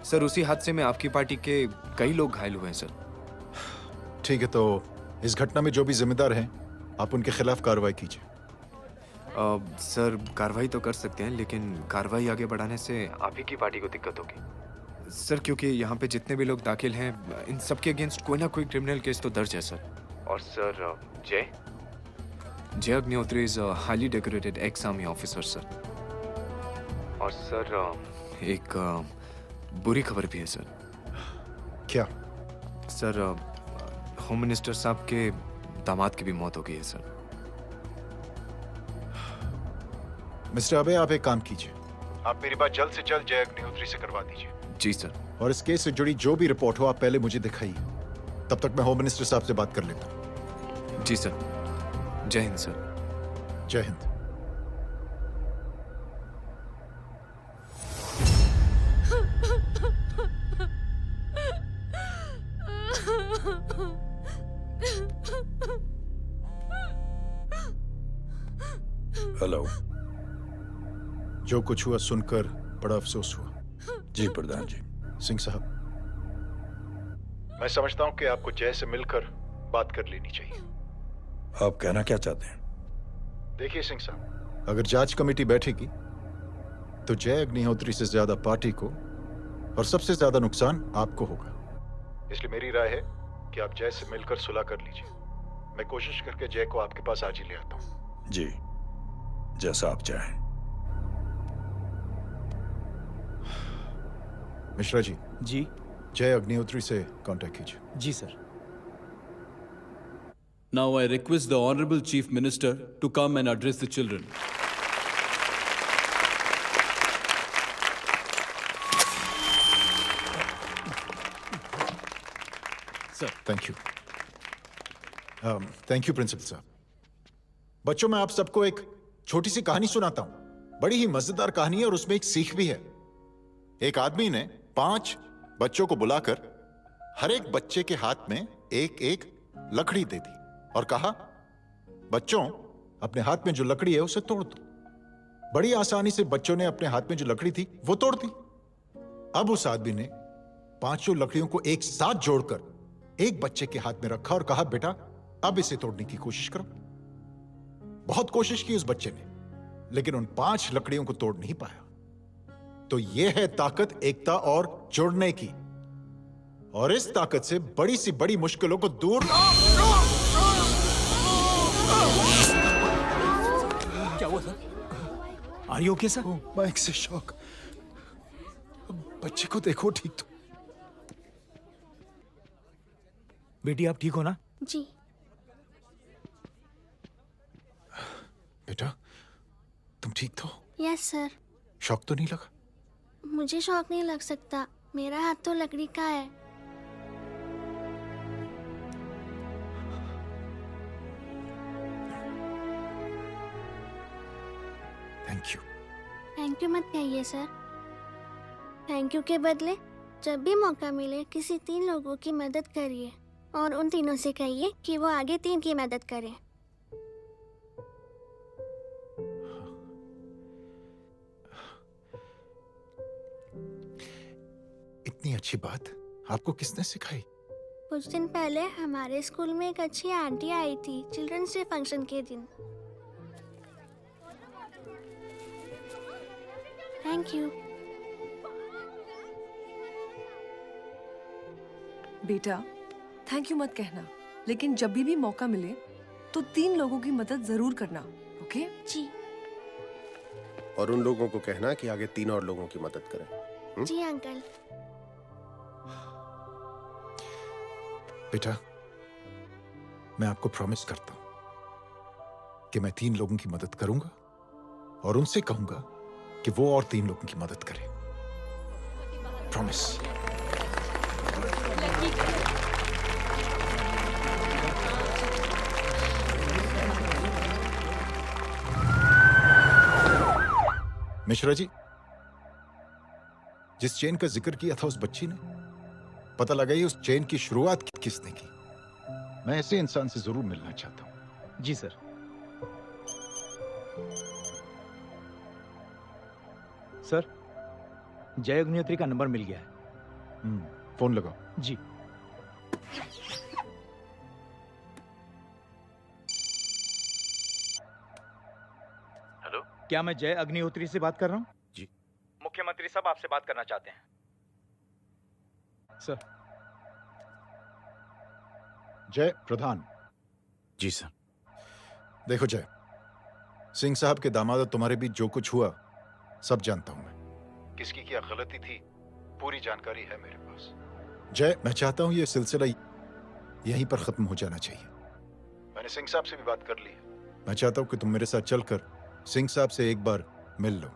सर, उसी हादसे में आपकी पार्टी के कई लोग घायल हुए हैं सर। ठीक है, तो इस घटना में जो भी जिम्मेदार हैं, आप उनके खिलाफ कार्रवाई कीजिए। सर, कार्रवाई तो कर सकते हैं, लेकिन कार्रवाई आगे बढ़ाने से आप ही की पार्टी को दिक्कत होगी सर, क्योंकि यहाँ पे जितने भी लोग दाखिल हैं, इन सबके अगेंस्ट कोई ना कोई क्रिमिनल केस तो दर्ज है सर। और सर, जय Agnihotri is a highly decorated ex army officer sir. और सर, एक बुरी खबर भी है सर। क्या? सर, होम मिनिस्टर साहब के दामाद की भी मौत हो गई है सर। मिस्टर अबे, आप एक काम कीजिए, आप मेरी बात जल्द से जल्द जय अग्निहोत्री से करवा दीजिए। जी सर। और इस केस से जुड़ी जो भी रिपोर्ट हो, आप पहले मुझे दिखाइए। तब तक मैं होम मिनिस्टर साहब से बात कर लेता हूँ। जी सर। जय हिंद सर। जय हिंद। हेलो। जो कुछ हुआ सुनकर बड़ा अफसोस हुआ। जी प्रधान जी। सिंह साहब, मैं समझता हूं कि आपको जय से मिलकर बात कर लेनी चाहिए। आप कहना क्या चाहते हैं? देखिए सिंह साहब, अगर जांच कमेटी बैठेगी तो जय अग्निहोत्री से ज्यादा पार्टी को और सबसे ज्यादा नुकसान आपको होगा। इसलिए मेरी राय है कि आप जय से मिलकर सुलह कर लीजिए। मैं कोशिश करके जय को आपके पास आज ही ले आता हूं। जी, जैसा आप चाहें। मिश्रा जी। जी। जय अग्निहोत्री से कांटेक्ट कीजिए। जी sir. Now I request the Honorable Chief Minister to come and address the children. Sir, thank you. Thank you principal साहब। बच्चों, मैं आप सबको एक छोटी सी कहानी सुनाता हूं। बड़ी ही मजेदार कहानी है और उसमें एक सीख भी है। एक आदमी ने 5 बच्चों को बुलाकर हर एक बच्चे के हाथ में एक एक लकड़ी दे दी और कहा, बच्चों, अपने हाथ में जो लकड़ी है उसे तोड़ दो। बड़ी आसानी से बच्चों ने अपने हाथ में जो लकड़ी थी वो तोड़ दी। अब उस आदमी ने 5 लकड़ियों को एक साथ जोड़कर एक बच्चे के हाथ में रखा और कहा बेटा अब इसे तोड़ने की कोशिश करो। बहुत कोशिश की उस बच्चे ने, लेकिन उन 5 लकड़ियों को तोड़ नहीं पाया। तो यह है ताकत एकता और जुड़ने की, और इस ताकत से बड़ी सी बड़ी मुश्किलों को दूर। क्या हुआ sir? Are you okay sir? Mike से शॉक। बच्चे को देखो ठीक तो। बेटी आप ठीक हो ना? जी। बेटा तुम ठीक तो? Yes sir. शॉक तो नहीं लगा? मुझे शौक नहीं लग सकता, मेरा हाथ तो लकड़ी का है। Thank you. थैंक यू मत कहिए सर। थैंक यू के बदले जब भी मौका मिले किसी 3 लोगों की मदद करिए और उन तीनों से कहिए कि वो आगे 3 की मदद करें। इतनी अच्छी बात आपको किसने सिखाई? कुछ दिन पहले हमारे स्कूल में एक अच्छी आंटी आई थी चिल्ड्रंस डे फंक्शन के दिन। Thank you. बेटा थैंक यू मत कहना, लेकिन जब भी मौका मिले तो 3 लोगों की मदद जरूर करना, ओके? जी। और उन लोगों को कहना कि आगे 3 और लोगों की मदद करें। जी अंकल। बेटा मैं आपको प्रॉमिस करता हूं कि मैं 3 लोगों की मदद करूंगा और उनसे कहूंगा कि वो और 3 लोगों की मदद करें। प्रॉमिस। मिश्रा जी, जिस चेन का जिक्र किया था उस बच्ची ने, पता लगाइए उस चेन की शुरुआत किसने की। मैं ऐसे इंसान से जरूर मिलना चाहता हूं। जी सर। सर जय अग्निहोत्री का नंबर मिल गया है। फोन लगाओ। जी। हेलो, क्या मैं जय अग्निहोत्री से बात कर रहा हूँ? जी। मुख्यमंत्री साहब आपसे बात करना चाहते हैं सर। जय प्रधान। जी सर। देखो जय, सिंह साहब के दामाद और तुम्हारे बीच जो कुछ हुआ सब जानता हूं मैं। किसकी क्या गलती थी पूरी जानकारी है मेरे पास। जय मैं चाहता हूं ये सिलसिला यहीं पर खत्म हो जाना चाहिए। मैंने सिंह साहब से भी बात कर ली है। मैं चाहता हूं कि तुम मेरे साथ चलकर सिंह साहब से एक बार मिल लो।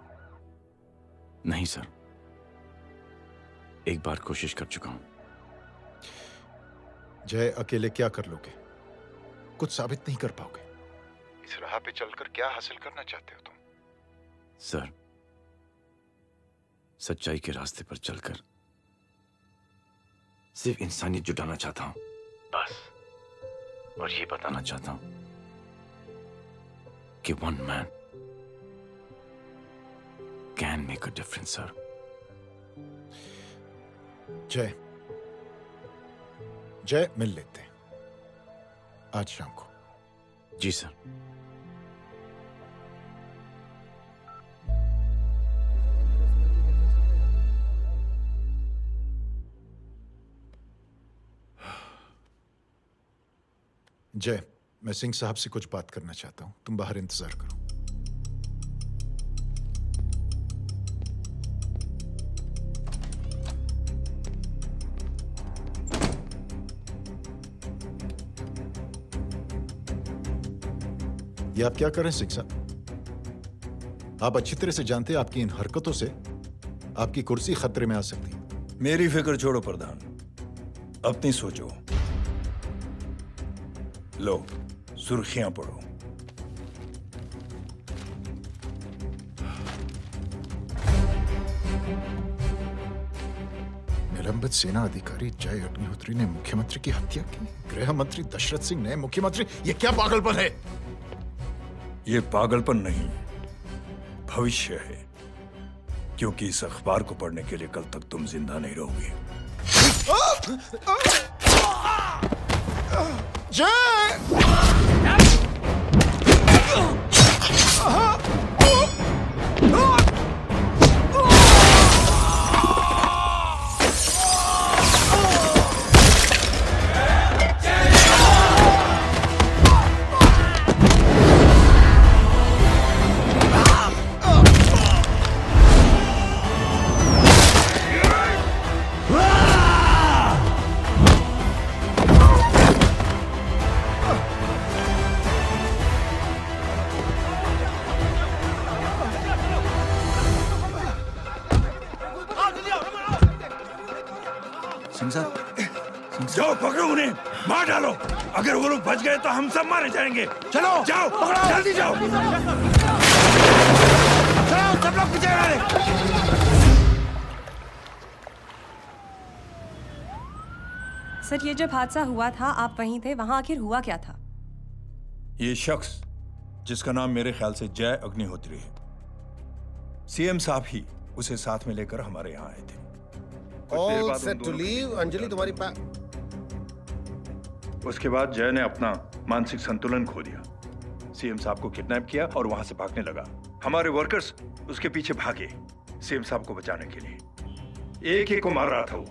नहीं सर, एक बार कोशिश कर चुका हूं। जय अकेले क्या कर लोगे? कुछ साबित नहीं कर पाओगे। इस राह पे चलकर क्या हासिल करना चाहते हो तुम? सर, सच्चाई के रास्ते पर चलकर सिर्फ इंसानियत जुटाना चाहता हूं, बस। और ये बताना चाहता हूं कि one man can make a difference, sir. जय, जय मिल लेते हैं आज शाम को। जी सर। जय, मैं सिंह साहब से कुछ बात करना चाहता हूं, तुम बाहर इंतजार करो। ये आप क्या कर रहे हैं सिंह साहब? आप अच्छी तरह से जानते हैं आपकी इन हरकतों से आपकी कुर्सी खतरे में आ सकती है। मेरी फिक्र छोड़ो प्रधान, अपनी सोचो। लो सुर्खियां पढ़ो। निलंबित सेना अधिकारी जय अग्निहोत्री ने मुख्यमंत्री की हत्या की। गृह मंत्री दशरथ सिंह ने मुख्यमंत्री, ये क्या पागलपन है? ये पागलपन नहीं, भविष्य है, क्योंकि इस अखबार को पढ़ने के लिए कल तक तुम जिंदा नहीं रहोगे। जाओ पकड़ो उन्हें, मार डालो। अगर वो लोग बच गए तो हम सब मारे जाएंगे। चलो जाओ, पकड़ो, जल्दी जाओ। चलो सब लोग पीछे आ रहे। सर, ये जब हादसा हुआ था आप वहीं थे, वहां आखिर हुआ क्या था? ये शख्स जिसका नाम मेरे ख्याल से जय अग्निहोत्री है, सीएम साहब ही उसे साथ में लेकर हमारे यहाँ आए थे। All set to leave. Anjali तुम्हारी उसके बाद जय ने अपना मानसिक संतुलन खो दिया, सीएम साहब को किडनैप किया और वहां से भागने लगा। हमारे वर्कर्स उसके पीछे भागे सीएम साहब को बचाने के लिए। एक को मार रहा था वो।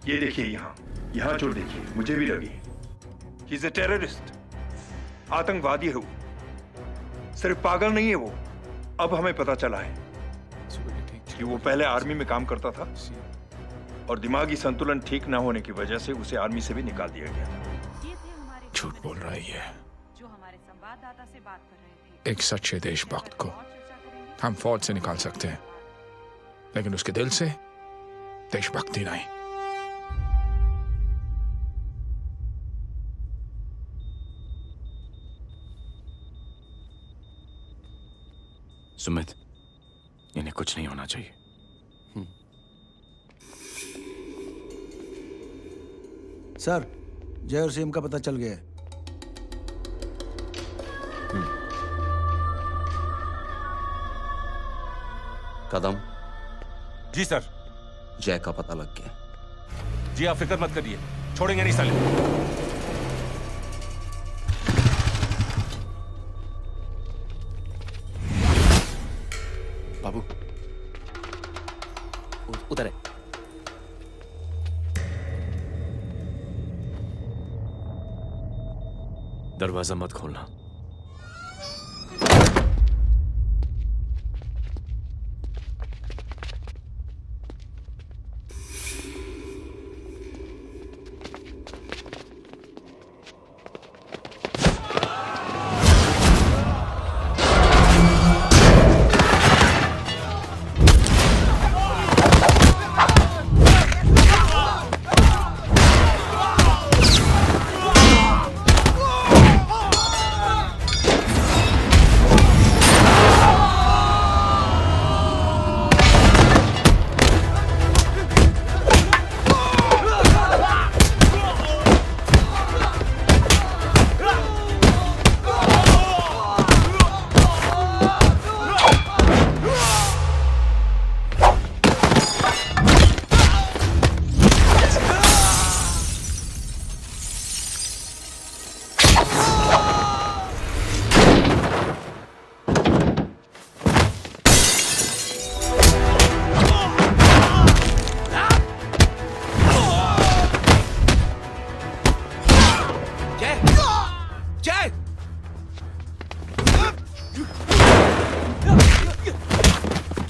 ये देखिए यहाँ चोट देखिए, मुझे भी लगी। ही इज अ टेररिस्ट, आतंकवादी है वो, सिर्फ पागल नहीं है वो। अब हमें पता चला है कि वो पहले आर्मी में काम करता था और दिमागी संतुलन ठीक ना होने की वजह से उसे आर्मी से भी निकाल दिया गया था। झूठ बोल रहा है ये। जो हमारे संवाददाता से बात कर रहे थे। एक सच्चे देशभक्त को हम फौज से निकाल सकते हैं, लेकिन उसके दिल से देशभक्ति नहीं। सुमित, इन्हें कुछ नहीं होना चाहिए। सर, जय और सीएम का पता चल गया है। कदम। जी सर। जय का पता लग गया। जी आप फिक्र मत करिए, छोड़ेंगे नहीं साले। बाबू उधर है। दरवाजा मत खोलना।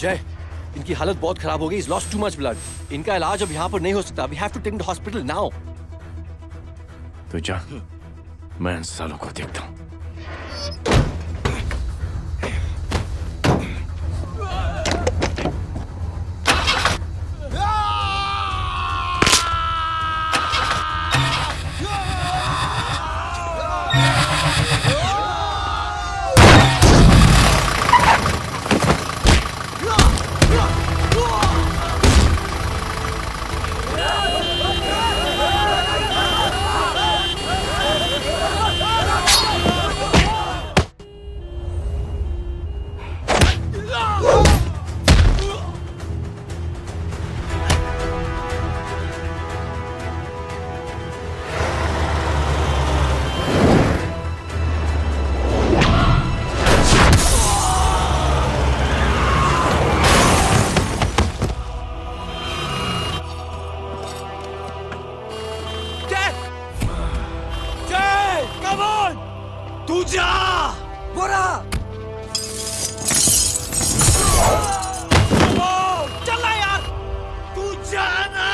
जय, इनकी हालत बहुत खराब हो गई। He's lost too much blood. इनका इलाज अब यहाँ पर नहीं हो सकता। We have to take him to hospital now. तो जा, मैं इन सालों को देखता हूँ। तू जा बोरा चल यार, तू जाना।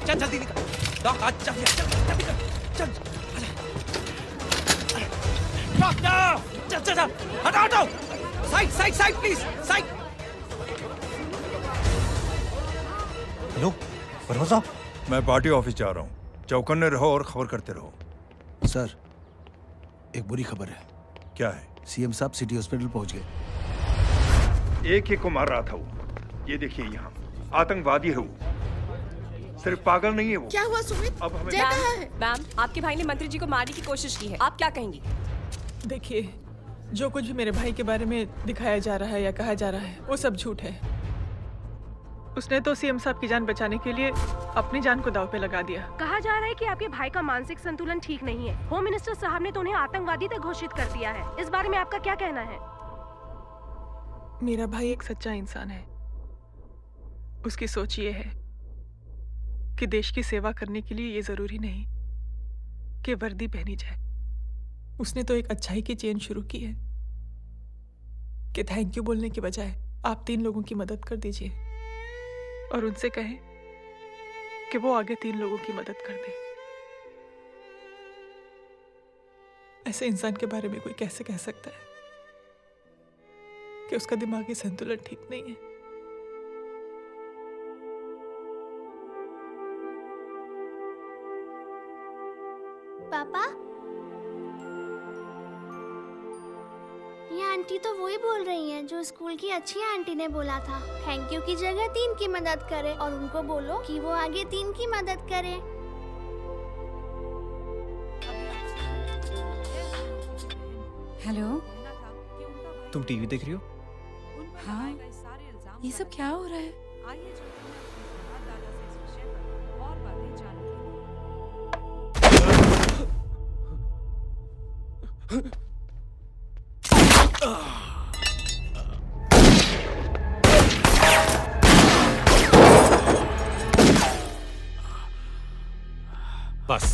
चल जल्दी निकल डॉक, आज चल जल्दी चल डॉक, चल चल चल हटाओ हटाओ, side side side please side. Hello Verma साहब, मैं पार्टी ऑफिस जा रहा हूँ। चौकन्ने रहो और खबर करते रहो। सर, एक बुरी खबर है। क्या है? सीएम साहब सिटी हॉस्पिटल पहुंच गए। एक ही को मार रहा था वो। ये देखिए यहाँ आतंकवादी है वो, सिर्फ पागल नहीं है वो। क्या हुआ सुमित? अब हमें मैम, आपके भाई ने मंत्री जी को मारने की कोशिश की है, आप क्या कहेंगी? देखिए, जो कुछ भी मेरे भाई के बारे में दिखाया जा रहा है या कहा जा रहा है वो सब झूठ है। उसने तो सीएम साहब की जान बचाने के लिए अपनी जान को दांव पे लगा दिया। कहा जा रहा है कि आपके भाई का मानसिक संतुलन ठीक नहीं है। होम मिनिस्टर साहब ने तो उन्हें आतंकवादी तक घोषित कर दिया है। इस बारे में आपका क्या कहना है? मेरा भाई एक सच्चा इंसान है। उसकी सोच ये है कि देश की सेवा करने के लिए ये जरूरी नहीं कि वर्दी पहनी जाए। उसने तो एक अच्छाई की चेन शुरू की है कि थैंक यू बोलने के बजाय आप 3 लोगों की मदद कर दीजिए और उनसे कहें कि वो आगे 3 लोगों की मदद कर दे। ऐसे इंसान के बारे में कोई कैसे कह सकता है कि उसका दिमागी संतुलन ठीक नहीं है? पापा, ये आंटी तो वही बोल रही हैं जो स्कूल की अच्छी आंटी ने बोला था, थैंक यू की जगह 3 की मदद करे और उनको बोलो कि वो आगे 3 की मदद करे। हेलो, तुम टीवी देख रही हो? हाँ, ये सब क्या हो रहा है? बस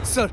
सर,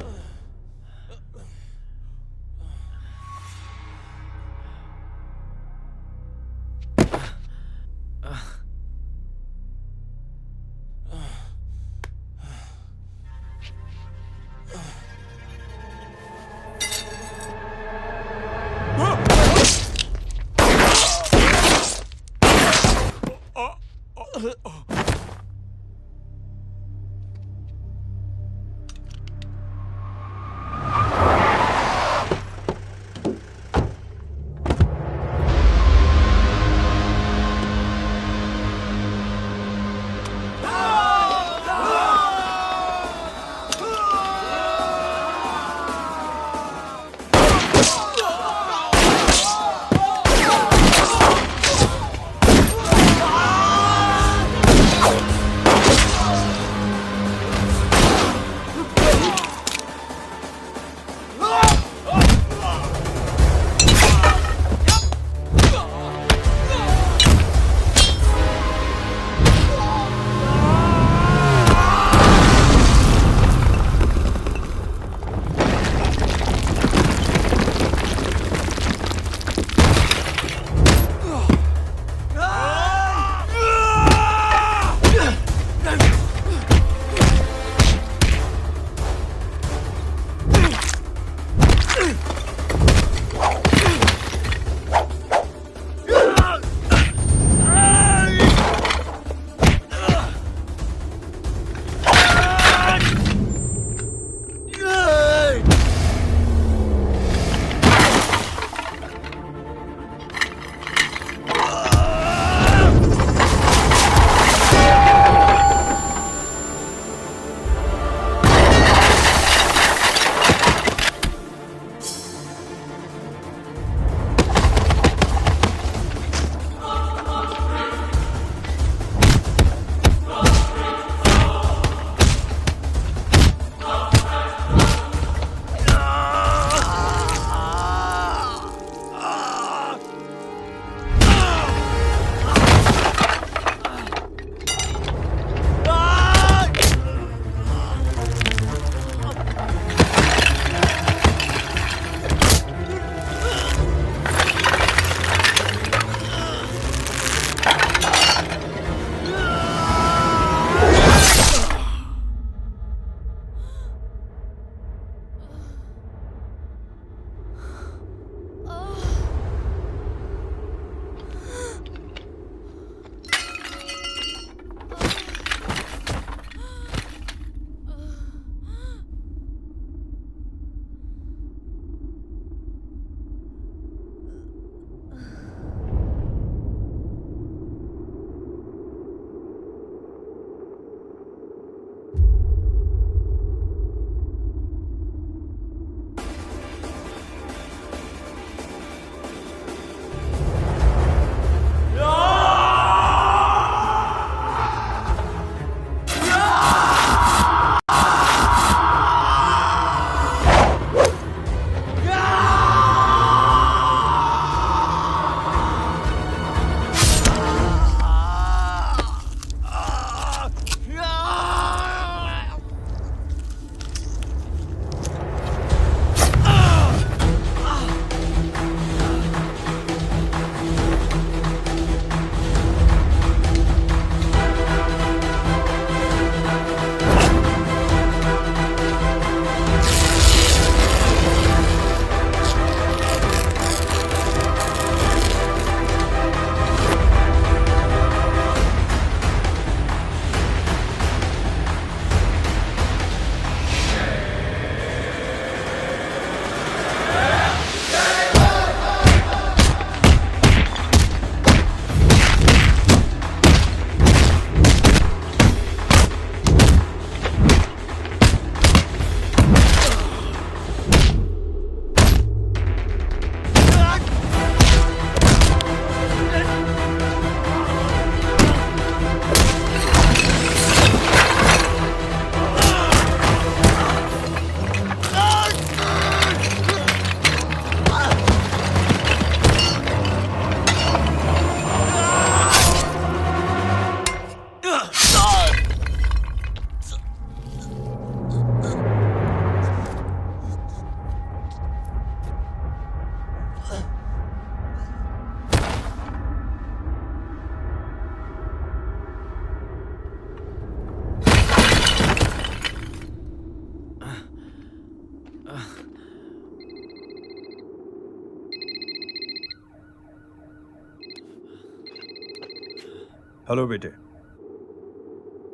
हेलो बेटे।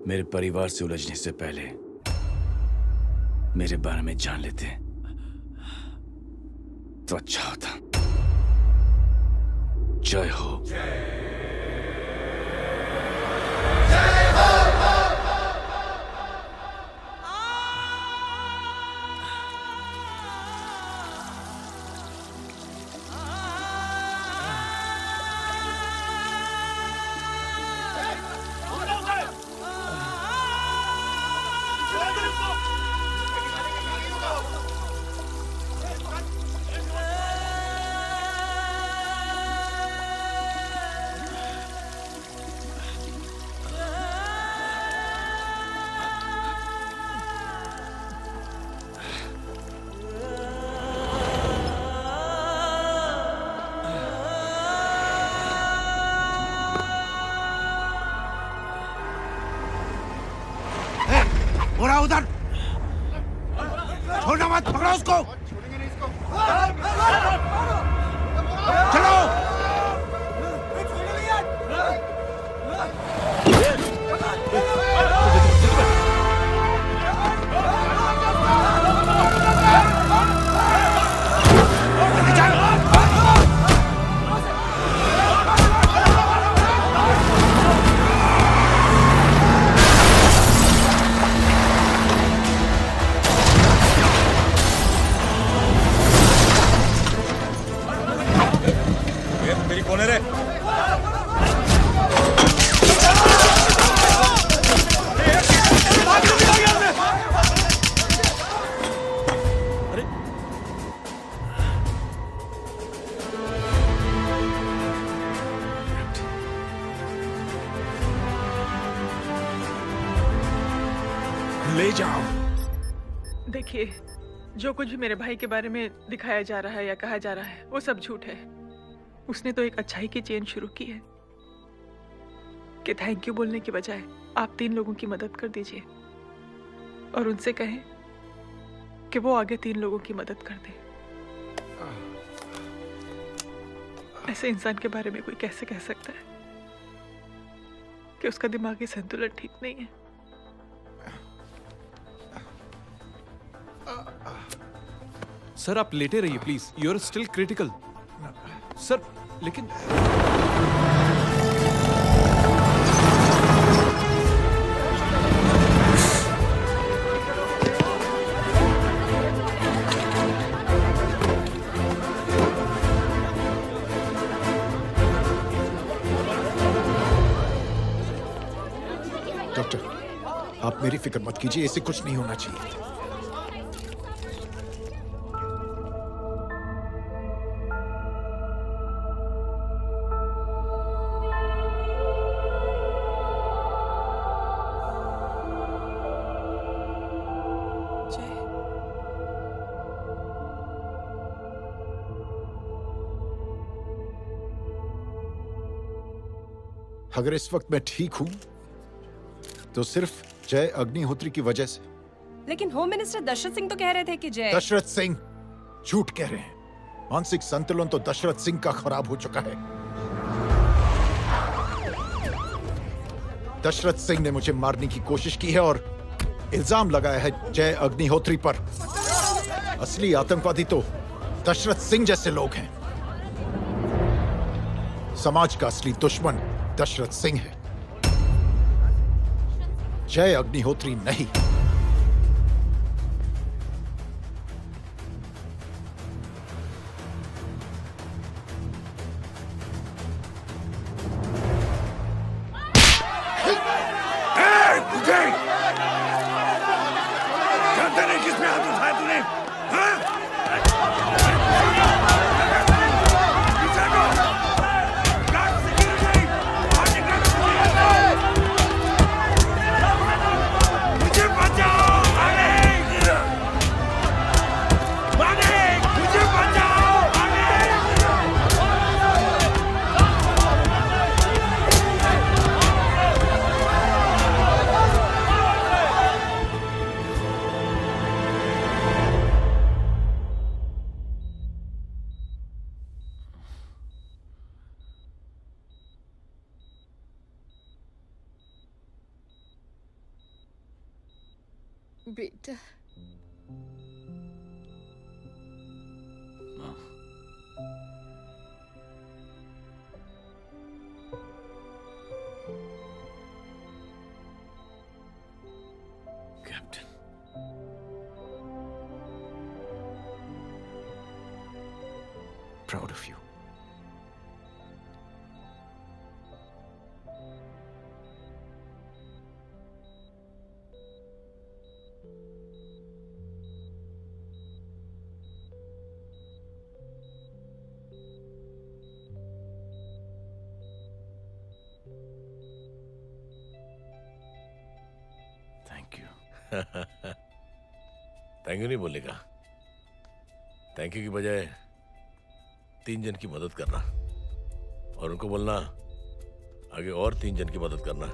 मेरे परिवार से उलझने से पहले मेरे बारे में जान लेते तो अच्छा होता। जय हो। उधर छोड़ना मत, पकड़ो उसको। चलो। कौन है रे? ले जाओ। देखिए, जो कुछ भी मेरे भाई के बारे में दिखाया जा रहा है या कहा जा रहा है वो सब झूठ है। उसने तो एक अच्छाई की चेन शुरू की है कि थैंक यू बोलने की बजाय आप 3 लोगों की मदद कर दीजिए और उनसे कहें कि वो आगे 3 लोगों की मदद कर दे। ऐसे इंसान के बारे में कोई कैसे कह सकता है कि उसका दिमागी संतुलन ठीक नहीं है? सर आप लेटे रहिए please, you are still critical. Sir लेकिन डॉक्टर, आप मेरी फिक्र मत कीजिए, इससे कुछ नहीं होना चाहिए। अगर इस वक्त मैं ठीक हूं तो सिर्फ जय अग्निहोत्री की वजह से। लेकिन होम मिनिस्टर दशरथ सिंह तो कह रहे थे कि जय। दशरथ सिंह झूठ कह रहे हैं। मानसिक संतुलन तो दशरथ सिंह का खराब हो चुका है। दशरथ सिंह ने मुझे मारने की कोशिश की है और इल्जाम लगाया है जय अग्निहोत्री पर। असली आतंकवादी तो दशरथ सिंह जैसे लोग हैं। समाज का असली दुश्मन दशरथ सिंह है, जय अग्निहोत्री नहीं। जानते नहीं किसमें हाथ उठाया तूने? बेटा captain, proud of you. Thank you. Thank you नहीं बोलेगा, थैंक यू की बजाय 3 जन की मदद करना और उनको बोलना आगे और 3 जन की मदद करना।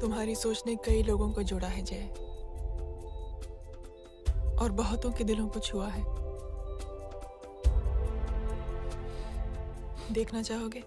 तुम्हारी सोच ने कई लोगों को जोड़ा है जय, और बहुतों के दिलों को छुआ है। देखना चाहोगे?